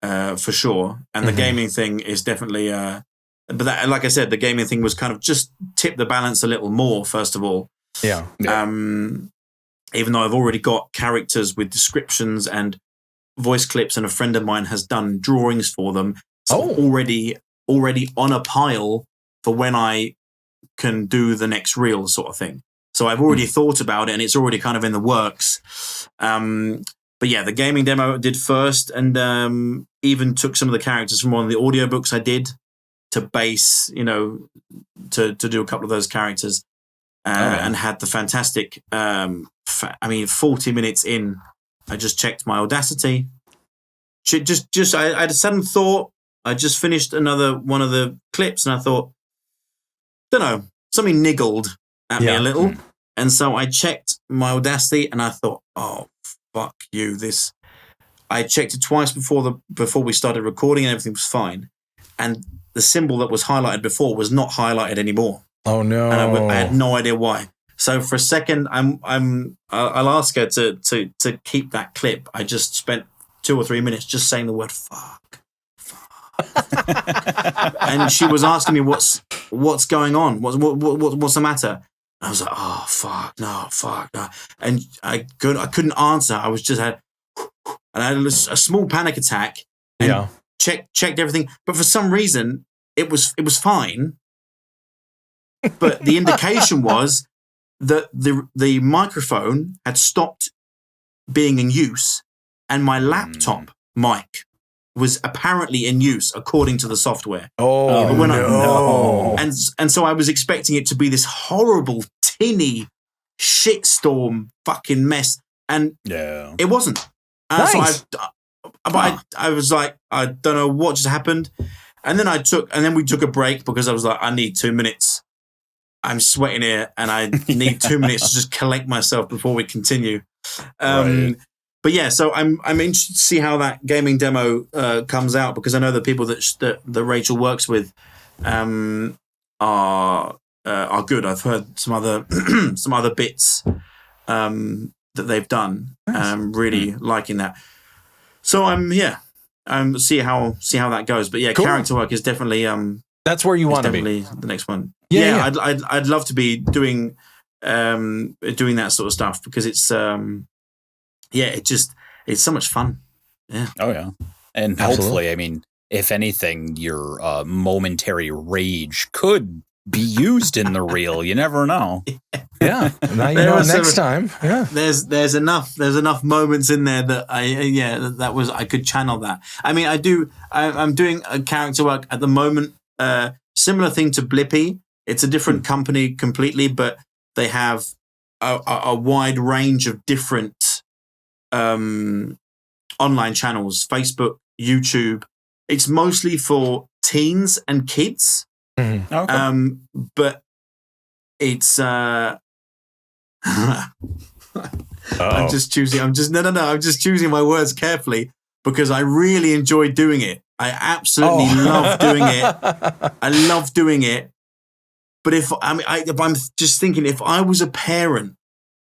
A: for sure. And the gaming thing is definitely, but that, like I said, the gaming thing was kind of just tipped the balance a little more, first of all.
C: Yeah.
A: Even though I've already got characters with descriptions and voice clips, and a friend of mine has done drawings for them. So already on a pile for when I can do the next reel sort of thing. So I've already thought about it, and it's already kind of in the works. But yeah, the gaming demo I did first, and even took some of the characters from one of the audiobooks I did to base, to do a couple of those characters. And had the fantastic, 40 minutes in, I just checked my Audacity. I had a sudden thought. I just finished another one of the clips, and I thought, don't know, something niggled at me a little. And so I checked my Audacity, and I thought, oh, fuck you, this. I checked it twice before we started recording, and everything was fine. And the symbol that was highlighted before was not highlighted anymore.
C: Oh no!
A: And I had no idea why. So for a second, I'll ask her to keep that clip. I just spent 2 or 3 minutes just saying the word fuck. And she was asking me what's going on, what's the matter. And I was like, oh fuck no, and I couldn't answer. I was just and I had a small panic attack. And checked everything, but for some reason it was fine. But the indication was that the microphone had stopped being in use, and my laptop mic was apparently in use according to the software. And so I was expecting it to be this horrible, tinny shitstorm fucking mess, and it wasn't.
C: Nice.
A: So I was like, I don't know what just happened, and then we took a break because I was like, I need 2 minutes. I'm sweating here, and I need 2 minutes to just collect myself before we continue. But yeah, so I'm interested to see how that gaming demo comes out, because I know the people that Rachel works with are good. I've heard some other bits that they've done. I'm really liking that. So see how that goes. But yeah, character work is definitely
C: that's where you want to be.
A: Definitely the next one.
C: Yeah.
A: I'd love to be doing that sort of stuff, because it's it's so much fun. Yeah.
B: Oh yeah. And hopefully, I mean, if anything, your momentary rage could be used in the reel. You never know.
C: Yeah. Now you know next time. Yeah.
A: There's enough moments in there that I could channel that. I mean, I'm doing a character work at the moment. Similar thing to Blippi. It's a different company completely, but they have a wide range of different online channels: Facebook, YouTube. It's mostly for teens and kids.
B: Mm-hmm. Okay.
A: But it's I'm just choosing my words carefully, because I really enjoy doing it. I absolutely love doing it. I love doing it. But I'm just thinking, if I was a parent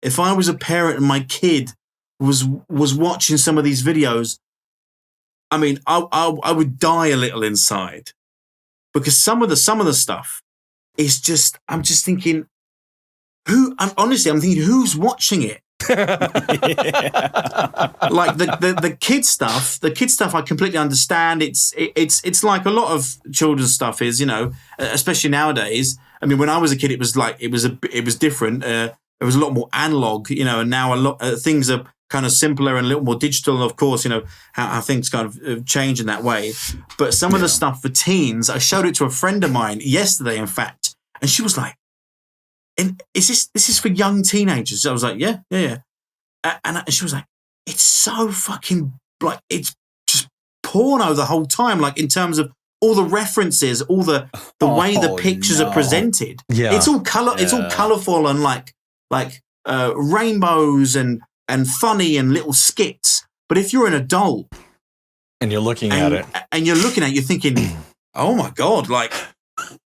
A: and my kid was watching some of these videos, I mean, I would die a little inside, because some of the stuff is just, I'm just thinking, I'm thinking, who's watching it? Like the kid stuff I completely understand. It's like a lot of children's stuff is, especially nowadays. I mean, when I was a kid, it was like it was different. It was a lot more analog, and now a lot things are kind of simpler and a little more digital. And of course, how things kind of change in that way. But some of the stuff for teens, I showed it to a friend of mine yesterday, in fact, and she was like, "And this is for young teenagers?" I was like, "Yeah." And she was like, "It's so fucking like it's just porno the whole time, like in terms of all the references, all the way the pictures are presented.
C: Yeah,
A: it's all it's all colorful and like rainbows and funny and little skits. But if you're an adult,
C: And you're looking at it.
A: And you're looking at it, you're thinking, oh my God, like,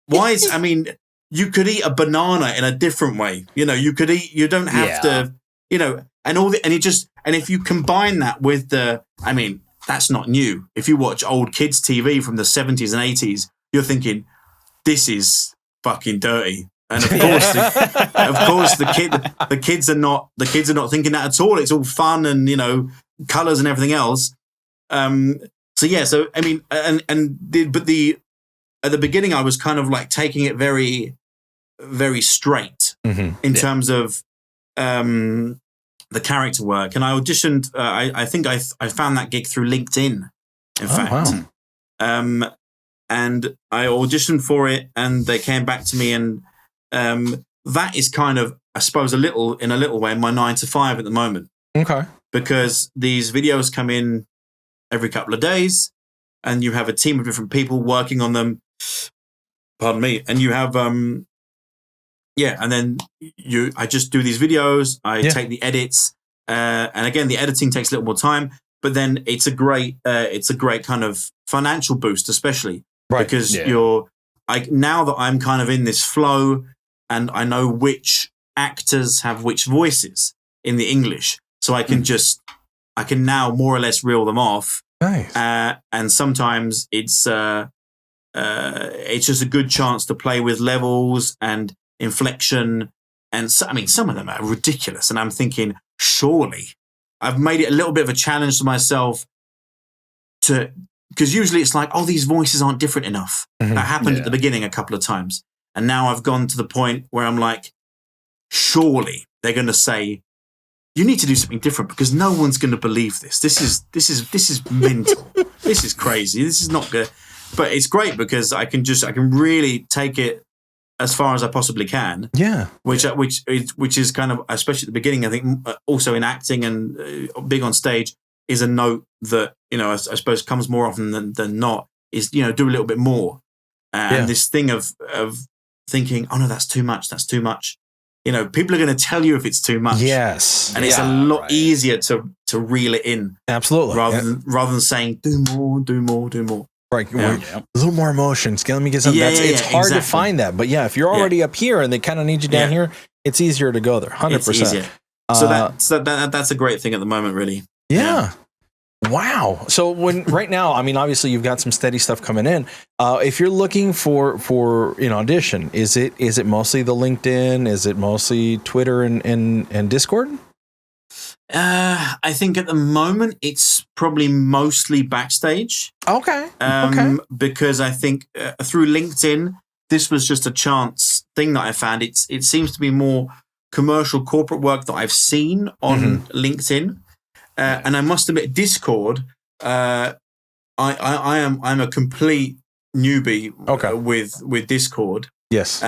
A: why is, I mean, you could eat a banana in a different way. You know, you don't have to, you know, and if you combine that with that's not new. If you watch old kids TV from the 70s and 80s, you're thinking, this is fucking dirty. And of course, the kids are not thinking that at all. It's all fun and, you know, colors and everything else. So I mean, at the beginning, I was kind of like taking it very, very straight in terms of the character work. And I auditioned. I think I found that gig through LinkedIn. In fact, wow. And I auditioned for it, and they came back to me, and that is kind of, I suppose, in a little way, my 9 to 5 at the moment.
C: Okay.
A: Because these videos come in every couple of days, and you have a team of different people working on them. Pardon me. And you have, and then I just do these videos. I take the edits, and again, the editing takes a little more time. But then it's a great kind of financial boost, especially because now that I'm kind of in this flow, and I know which actors have which voices in the English, so I can I can now more or less reel them off.
C: Nice.
A: And sometimes it's just a good chance to play with levels and inflection. And so, I mean, some of them are ridiculous. And I'm thinking, surely I've made it a little bit of a challenge to myself because usually it's like, oh, these voices aren't different enough. That happened at the beginning a couple of times. And now I've gone to the point where I'm like, surely they're going to say, you need to do something different because no one's going to believe this. This is mental. This is crazy. This is not good. But it's great because I can really take it as far as I possibly can. Yeah. Which is kind of, especially at the beginning, I think also in acting and big on stage, is a note that, you know, I suppose comes more often than not, is, you know, do a little bit more. And this thing of thinking, oh no, that's too much. That's too much. You know, people are going to tell you if it's too much. Yes. And it's a lot easier to reel it in. Absolutely. Rather than saying, do more, do more, do more.
C: Right. A little more emotion. Let me get something. It's hard to find that. But if you're already up here and they kind of need you down here, it's easier to go there. 100%. It's easier.
A: So that's a great thing at the moment, really.
C: Yeah. Wow. So right now, I mean, obviously you've got some steady stuff coming in. If you're looking for an audition, is it mostly the LinkedIn? Is it mostly Twitter and Discord?
A: I think at the moment it's probably mostly backstage.
C: Okay.
A: Because I think through LinkedIn, this was just a chance thing that I found. It seems to be more commercial corporate work that I've seen on LinkedIn. And I must admit, Discord, I'm a complete newbie with Discord. Yes.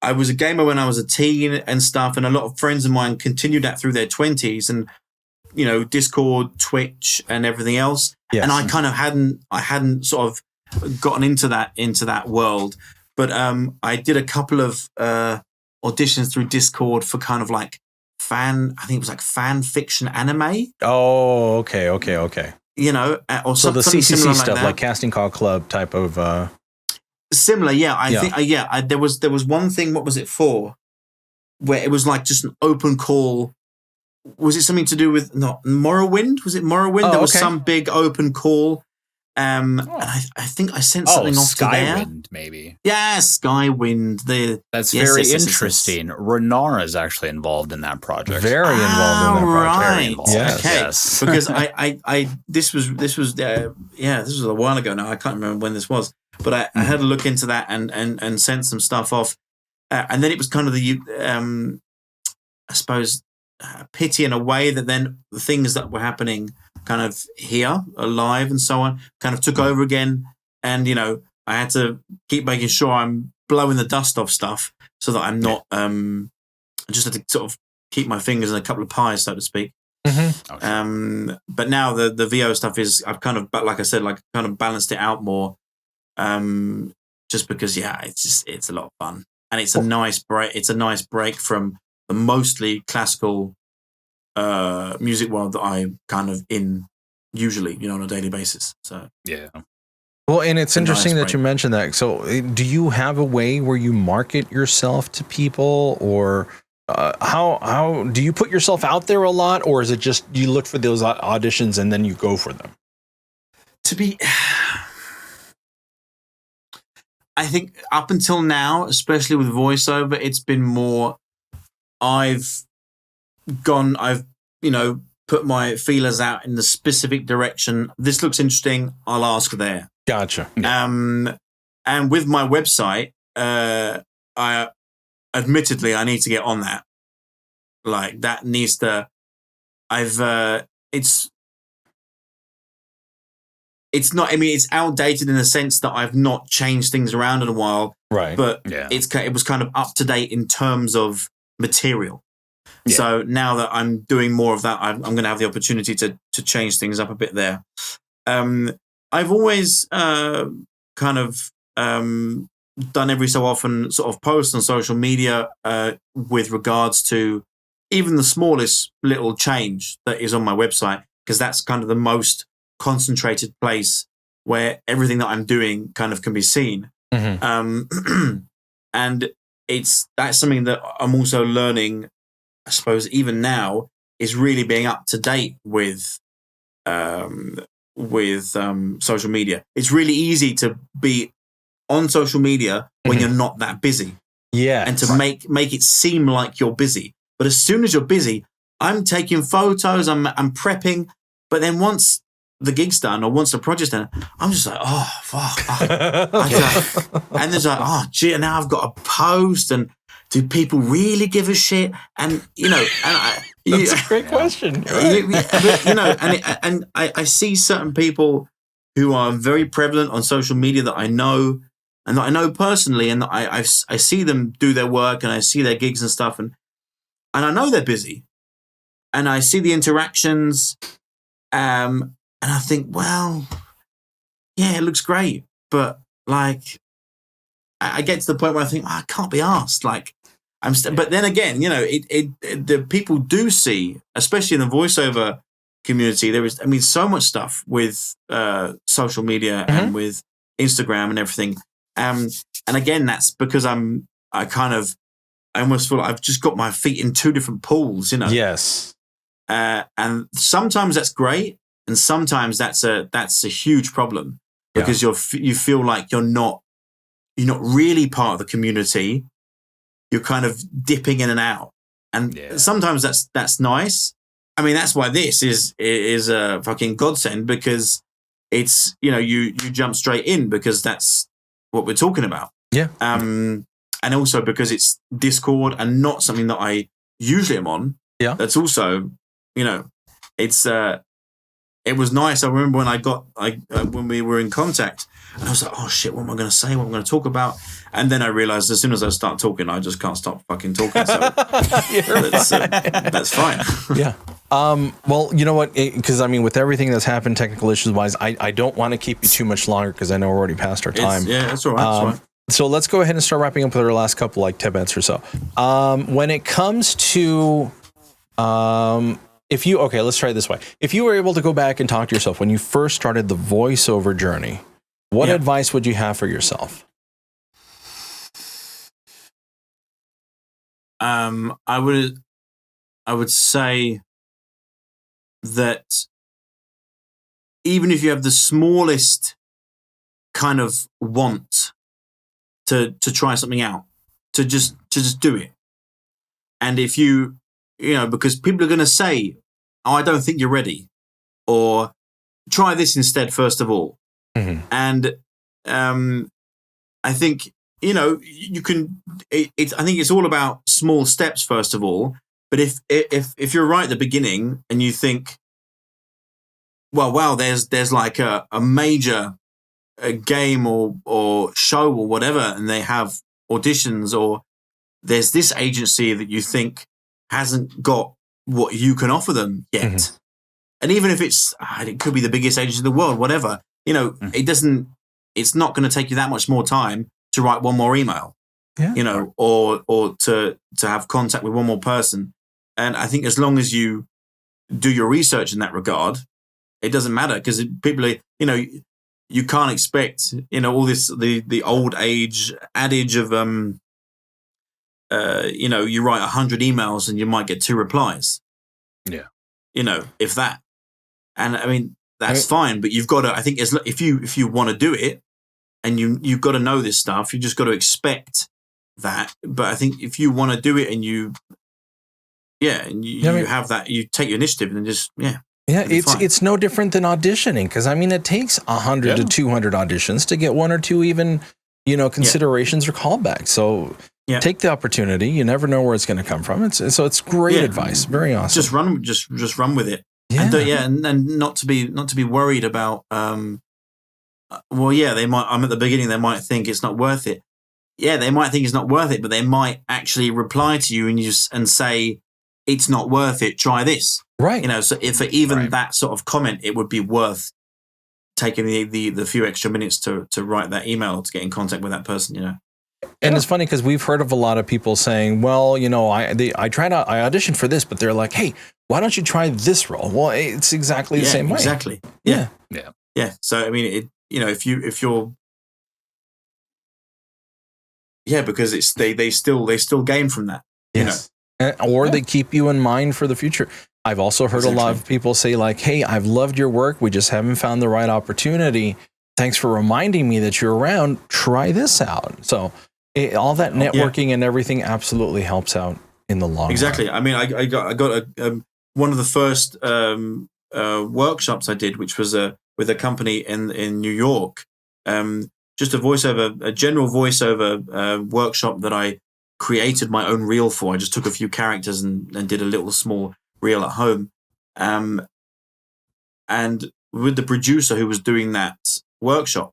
A: I was a gamer when I was a teen and stuff, and a lot of friends of mine continued that through their 20s, and you know, Discord, Twitch, and everything else. Yes. And I kind of hadn't sort of gotten into that world, but I did a couple of auditions through Discord for kind of like I think it was like fan fiction anime.
C: Oh, okay.
A: You know, or
C: so the
A: something
C: CCC
A: similar
C: stuff,
A: like,
C: like Casting Call Club type of.
A: Similar, yeah. I think, there was one thing. What was it for? Where it was like just an open call. Was it something to do with Morrowind? Was it Morrowind? There was some big open call. And I think I sent something off to there.
B: Skywind, maybe.
A: Yeah, Skywind.
B: That's very interesting. Renara is actually involved in that project.
C: Very involved in that project.
A: Right.
C: Very involved.
A: Yes. Okay. Yes. Because this was a while ago now. I can't remember when this was, but I had a look into that and sent some stuff off, and then it was kind of the I suppose pity in a way that then the things that were happening kind of here alive and so on kind of took over again, and you know, I had to keep making sure I'm blowing the dust off stuff so that I'm not I just had to sort of keep my fingers in a couple of pies, so to speak. But now the VO stuff is, I've kind of, like I said, like kind of balanced it out more, just because it's a lot of fun, and it's a nice break. It's a nice break from the mostly classical music world that I'm kind of in usually, on a daily basis. So
B: yeah.
C: Well, and it's interesting
A: nice
C: that you mentioned that. So, do you have a way where you market yourself to people, or how do you put yourself out there a lot, or is it just you look for those auditions and then you go for them?
A: I think up until now, especially with voiceover, it's been more. I've put my feelers out in the specific direction. This looks interesting. I'll ask there.
C: Gotcha.
A: And with my website, I need to get on that. Like that needs to. It's not. I mean, it's outdated in the sense that I've not changed things around in a while.
C: Right.
A: But it was kind of up to date in terms of material. Yeah. So now that I'm doing more of that, I'm going to have the opportunity to change things up a bit there. I've always done every so often sort of posts on social media with regards to even the smallest little change that is on my website, because that's kind of the most concentrated place where everything that I'm doing kind of can be seen. Mm-hmm. And that's something that I'm also learning, I suppose, even now, is really being up to date with social media. It's really easy to be on social media when you're not that busy.
C: Yeah.
A: And to make it seem like you're busy. But as soon as you're busy, I'm taking photos, I'm prepping, but then once the gig's done or once the project's done, I'm just like, oh, fuck. And there's like, oh, gee, now I've got to post, and do people really give a shit? And,
C: that's a great question.
A: Right. And I see certain people who are very prevalent on social media that I know and that I know personally, and that I see them do their work and I see their gigs and stuff, and I know they're busy, and I see the interactions, and I think, well, yeah, it looks great, but like, I get to the point where I think, I can't be asked. Like, but then again, the people do see, especially in the voiceover community, there is, so much stuff with social media and with Instagram and everything. And again, that's because I almost feel like I've just got my feet in two different pools,
C: Yes.
A: And sometimes that's great, and sometimes that's a huge problem, because you feel like you're not really part of the community. You're kind of dipping in and out, and sometimes that's nice. I mean, that's why this is a fucking godsend, because it's you jump straight in because that's what we're talking about.
C: Yeah.
A: And also because it's Discord and not something that I usually am on.
C: Yeah.
A: That's also, it's it was nice. I remember when when we were in contact, and I was like, oh shit, what am I going to say? What am I going to talk about? And then I realized as soon as I start talking, I just can't stop fucking talking. So that's fine.
C: Yeah. Well, you know what? Because with everything that's happened, technical issues wise, I don't want to keep you too much longer, because I know we're already past our time.
A: That's all right. That's fine.
C: So let's go ahead and start wrapping up with our last couple, 10 minutes or so. When it comes to, let's try it this way. If you were able to go back and talk to yourself when you first started the voiceover journey, what advice would you have for yourself?
A: I would say that even if you have the smallest kind of want to try something out, to just do it. And if because people are going to say, oh, I don't think you're ready, or try this instead first of all. Mm-hmm. And I think you can. I think it's all about small steps first of all. But if you're right at the beginning and you think, well, wow, there's like a major game or show or whatever, and they have auditions, or there's this agency that you think hasn't got what you can offer them yet. Mm-hmm. And even if it could be the biggest agency in the world, whatever, it's not going to take you that much more time to write one more email, or to have contact with one more person. And I think as long as you do your research in that regard, It doesn't matter because people are, you can't expect, all this, the old age adage of, you write 100 emails and you might get 2 replies.
B: Yeah.
A: If that. And I mean, that's fine, but you've got to, I think if you want to do it and you've got to know this stuff, you just got to expect that. But I think if you want to do it and you have that, you take your initiative and just,
C: Yeah, it's no different than auditioning because, I mean, it takes 100 to 200 auditions to get 1 or 2 even, considerations or callbacks. So take the opportunity. You never know where it's going to come from. It's great advice. Very awesome.
A: Just run with it.
C: Yeah.
A: And not to be worried about. They might. I'm at the beginning. They might think it's not worth it. Yeah, they might think it's not worth it, but they might actually reply to you and say it's not worth it. Try this.
C: Right.
A: So if even that sort of comment, it would be worth taking the few extra minutes to write that email to get in contact with that person.
C: And it's funny because we've heard of a lot of people saying, well, I auditioned for this, but they're like, hey, why don't you try this role? Well, it's exactly the same way.
A: Exactly. Yeah. So, I mean, if you're, because it's, they still gain from that,
C: They keep you in mind for the future. I've also heard a lot of people say like, hey, I've loved your work. We just haven't found the right opportunity. Thanks for reminding me that you're around. Try this out. So all that networking and everything absolutely helps out in the long run.
A: Exactly. I mean, I got one of the first workshops I did, which was with a company in New York. Just a general voiceover workshop that I created my own reel for. I just took a few characters and did a little small reel at home. And with the producer who was doing that workshop,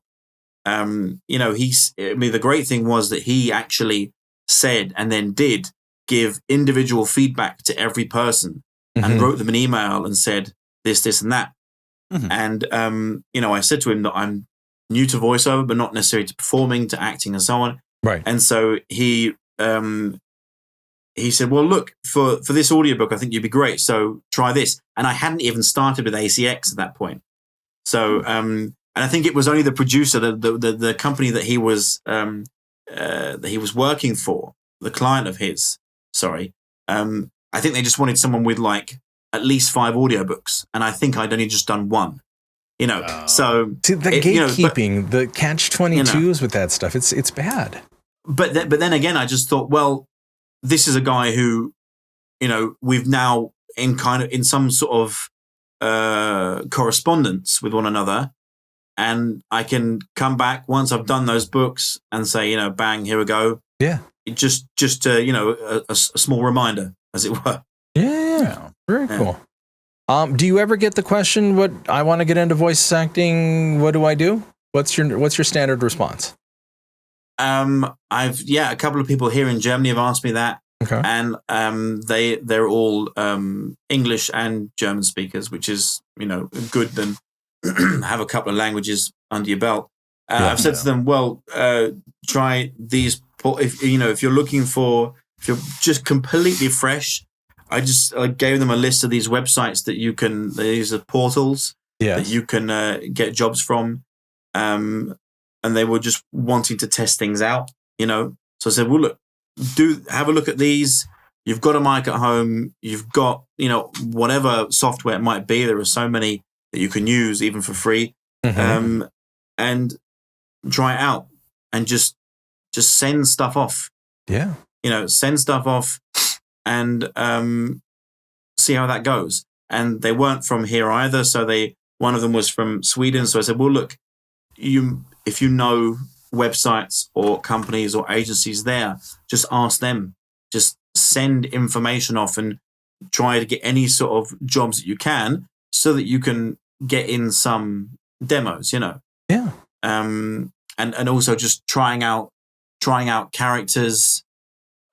A: the great thing was that he actually said and then did give individual feedback to every person and wrote them an email and said this and that. And I said to him that I'm new to voiceover, but not necessarily to performing, to acting and so on.
C: Right.
A: And so he said, well, look, for this audiobook, I think you'd be great. So try this. And I hadn't even started with ACX at that point. So, and I think it was only the producer, the company that he was working for, the client of his, I think they just wanted someone with like at least 5 audiobooks. And I think I'd only just done 1. So
C: the gatekeeping, the catch-22s with that stuff, it's bad.
A: But then again, I just thought, well, this is a guy who, we've now in some sort of correspondence with one another, and I can come back once I've done those books and say, bang, here we go.
C: Yeah.
A: Just a small reminder, as it were.
C: Yeah. Very cool. Do you ever get the question, what I want to get into voice acting, what do I do? What's your standard response? A couple of people here in Germany have asked me that. Okay. And they're all English and German speakers, which is, good than have a couple of languages under your belt. I've said to them, well, try these if you're looking for, if you're just completely fresh, I gave them a list of these websites that you can, these are portals that you can get jobs from. And they were just wanting to test things out, So I said, well, look, have a look at these. You've got a mic at home. You've got, whatever software it might be. There are so many that you can use even for free. And try it out and just send stuff off. Yeah. Send stuff off and see how that goes. And they weren't from here either. So one of them was from Sweden. So I said, well, look, if you know websites or companies or agencies there, just ask them. Just send information off and try to get any sort of jobs that you can so that you can get in some demos, Yeah. And also just trying out characters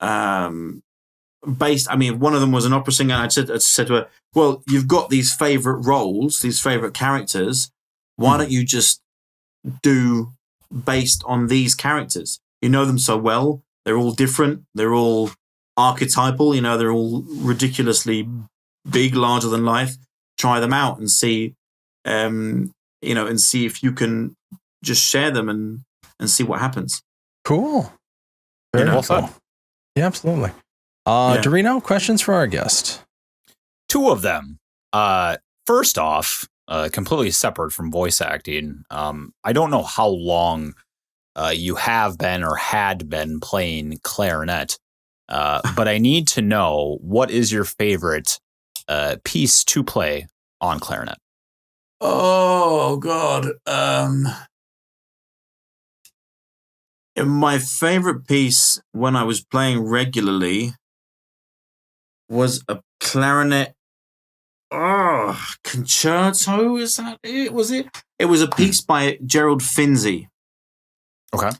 C: based. I mean, one of them was an opera singer. And I said to her, well, you've got these favorite roles, these favorite characters. Why don't you just do based on these characters? You know them so well. They're all different. They're all archetypal. They're all ridiculously big, larger than life. Try them out and see
A: and see if you can just share them and see what happens.
C: Cool. Very
B: well
C: cool.
B: said.
C: Yeah, absolutely. Eldurrino, questions for our guest?
B: 2 of them. First off, completely separate from voice acting. I don't know how long you have been or had been playing clarinet, but I need to know, what is your favorite piece to play on clarinet?
A: Oh God. My favorite piece when I was playing regularly was a clarinet concerto. Is that it? Was it? It was a piece by Gerald Finzi.
B: Okay.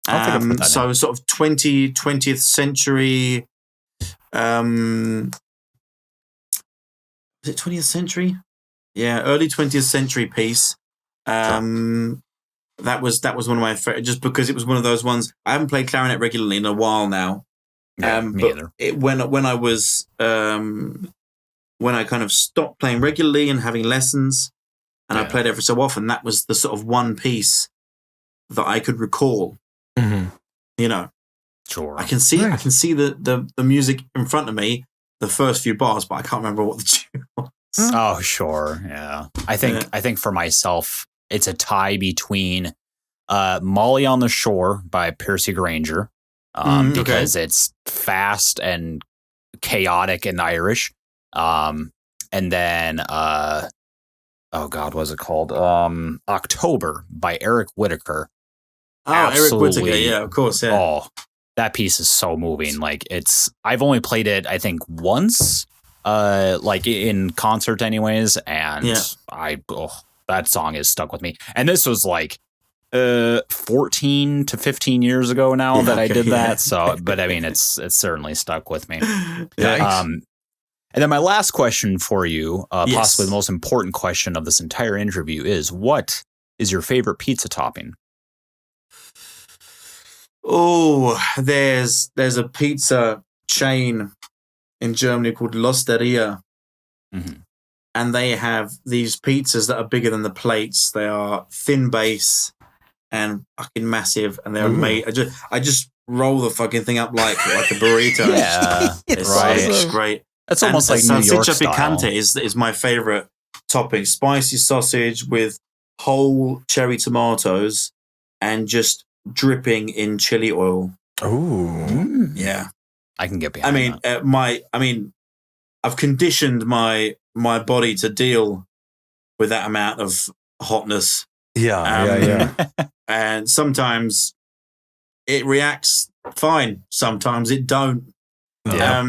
B: I'll think of that
A: So
B: name.
A: sort of 20th century. Was it 20th century? Yeah, early 20th century piece. That was one of my favorite, just because it was one of those ones. I haven't played clarinet regularly in a while now.
B: Me either.
A: When I was when I kind of stopped playing regularly and having lessons, and I played every so often, that was the sort of one piece that I could recall.
C: Mm-hmm.
B: Sure.
A: I can see the music in front of me, the first few bars, but I can't remember what the tune was.
B: Oh, sure. Yeah. I think for myself, it's a tie between Molly on the Shore by Percy Granger, because it's fast and chaotic and Irish. And then, oh God, what's it called? October by Eric Whitacre.
A: Eric Whitacre, yeah, of course, yeah.
B: Oh, that piece is so moving. Like, I've only played it, I think, once, like in concert anyways, and that song is stuck with me. And this was like 14 to 15 years ago now that I did that. So, but I mean, it's certainly stuck with me. And then my last question for you, possibly the most important question of this entire interview, is what is your favorite pizza topping?
A: Oh, there's a pizza chain in Germany called L'Osteria.
B: Mm-hmm.
A: And they have these pizzas that are bigger than the plates. They are thin base and fucking massive, and they're made. I just roll the fucking thing up like a burrito.
B: Yeah,
A: it's great.
B: That's almost like New York
A: Salsiccia
B: style.
A: picante is my favorite topping. Spicy sausage with whole cherry tomatoes and just dripping in chili oil.
C: Oh,
A: yeah.
B: I can get behind that.
A: I've conditioned my body to deal with that amount of hotness.
C: Yeah.
A: And sometimes it reacts fine. Sometimes it don't.
C: Yeah.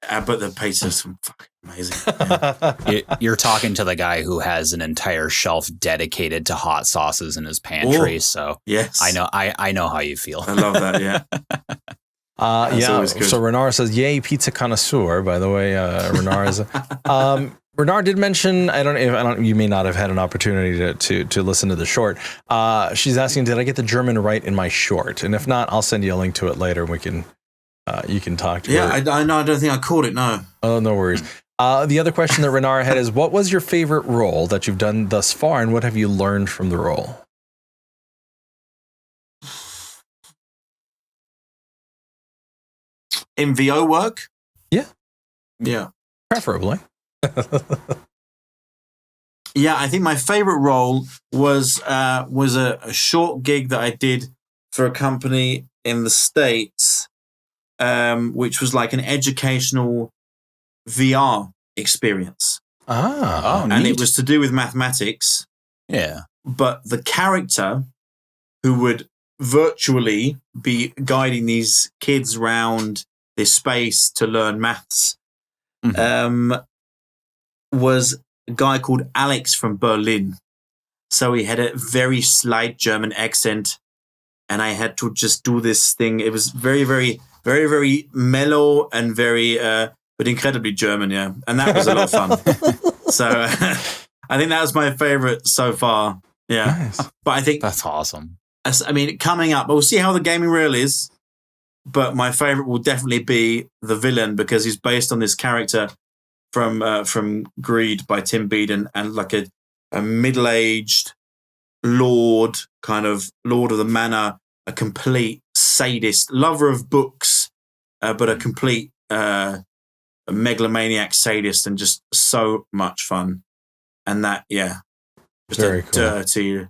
A: But the pizza's fucking amazing.
B: You're talking to the guy who has an entire shelf dedicated to hot sauces in his pantry. So
A: yes,
B: I know how you feel.
A: I love that. Yeah.
C: So Renara says, "Yay, pizza connoisseur." By the way, Renara is. Renara did mention. I don't. You may not have had an opportunity to listen to the short. She's asking, "Did I get the German right in my short?" And if not, I'll send you a link to it later. And we can. You can talk to her.
A: Yeah, I know. I don't think I caught it. No.
C: Oh, no worries. The other question that Renara had is, what was your favorite role that you've done thus far, and what have you learned from the role?
A: In VO work?
C: Yeah.
A: Yeah.
C: Preferably.
A: Yeah, I think my favorite role was a short gig that I did for a company in the States, which was like an educational VR experience.
C: And
A: neat. It was to do with mathematics.
B: Yeah.
A: But the character who would virtually be guiding these kids around this space to learn maths was a guy called Alex from Berlin. So he had a very slight German accent, and I had to just do this thing. It was very, very, very, very mellow and very, but incredibly German, yeah. And that was a lot of fun. So I think that was my favorite so far. Yeah.
C: Nice.
A: But I think
B: that's awesome.
A: I mean, coming up, we'll see how the gaming reel is. But my favorite will definitely be the villain, because he's based on this character from Greed by Tim Beeden, and like a a middle-aged lord of the manor, a complete sadist, lover of books, but a complete a megalomaniac sadist, and just so much fun. And that, just
C: very
A: a
C: cool.
A: dirty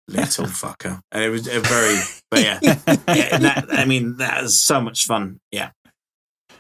A: little fucker. And it was very, but that was so much fun. Yeah.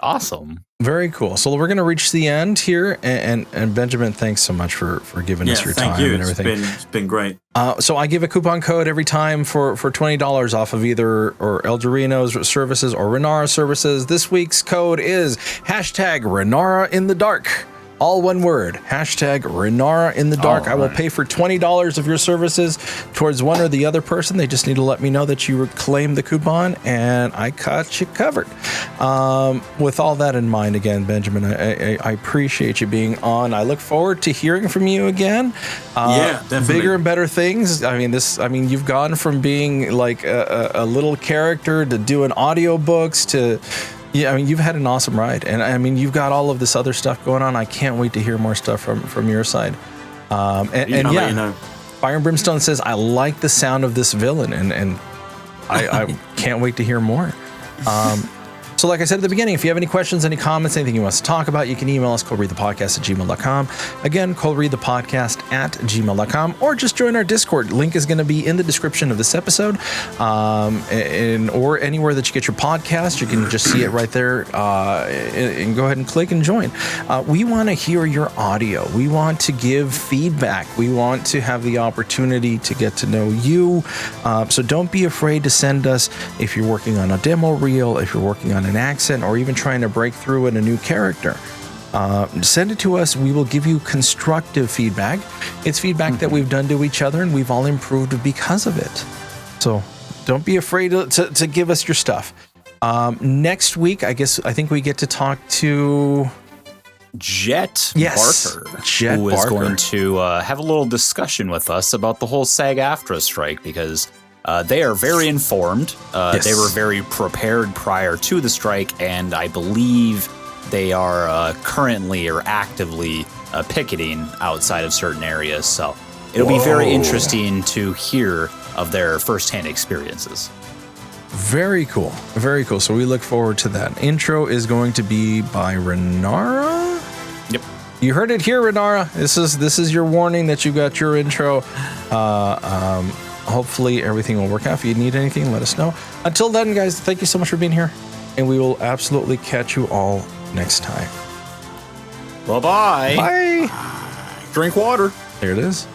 B: Awesome.
C: Very cool. So we're going to reach the end here, and Benjamin, thanks so much for giving us your time and everything.
A: It's been great.
C: So I give a coupon code every time for $20 off of either or Eldurrino's services or Renara services. This week's code is #Renara in the dark. All one word, #Renara in the dark. I will pay for $20 of your services towards one or the other person. They just need to let me know that you claim the coupon, and I got you covered. With all that in mind, again, Benjamin, I appreciate you being on. I look forward to hearing from you again.
A: Definitely.
C: Bigger and better things. You've gone from being like a little character to doing audiobooks to... Yeah, you've had an awesome ride, and you've got all of this other stuff going on. I can't wait to hear more stuff from your side. Fire and Brimstone says, I like the sound of this villain, and I can't wait to hear more. So like I said at the beginning, if you have any questions, any comments, anything you want us to talk about, you can email us, ColdReadthePodcast@gmail.com. Again, ColdReadthePodcast@gmail.com, or just join our Discord. Link is going to be in the description of this episode, or anywhere that you get your podcast. You can just see it right there, and go ahead and click and join. We want to hear your audio. We want to give feedback. We want to have the opportunity to get to know you. So don't be afraid to send us, if you're working on a demo reel, if you're working on an accent, or even trying to break through in a new character. Send it to us. We will give you constructive feedback. It's feedback that we've done to each other, and we've all improved because of it. So don't be afraid to give us your stuff. Next week, I think we get to talk to
B: Jet Barker, who is going to have a little discussion with us about the whole SAG-AFTRA strike, because they are very informed. They were very prepared prior to the strike, and I believe they are currently or actively picketing outside of certain areas. So it'll be very interesting to hear of their firsthand experiences.
C: Very cool. Very cool. So we look forward to that. Intro is going to be by Renara.
B: Yep.
C: You heard it here, Renara. This is your warning that you got your intro. Hopefully everything will work out. If you need anything, let us know. Until then, guys, thank you so much for being here, and we will absolutely catch you all next time.
B: Bye-bye.
C: Bye.
B: Drink water.
C: There it is.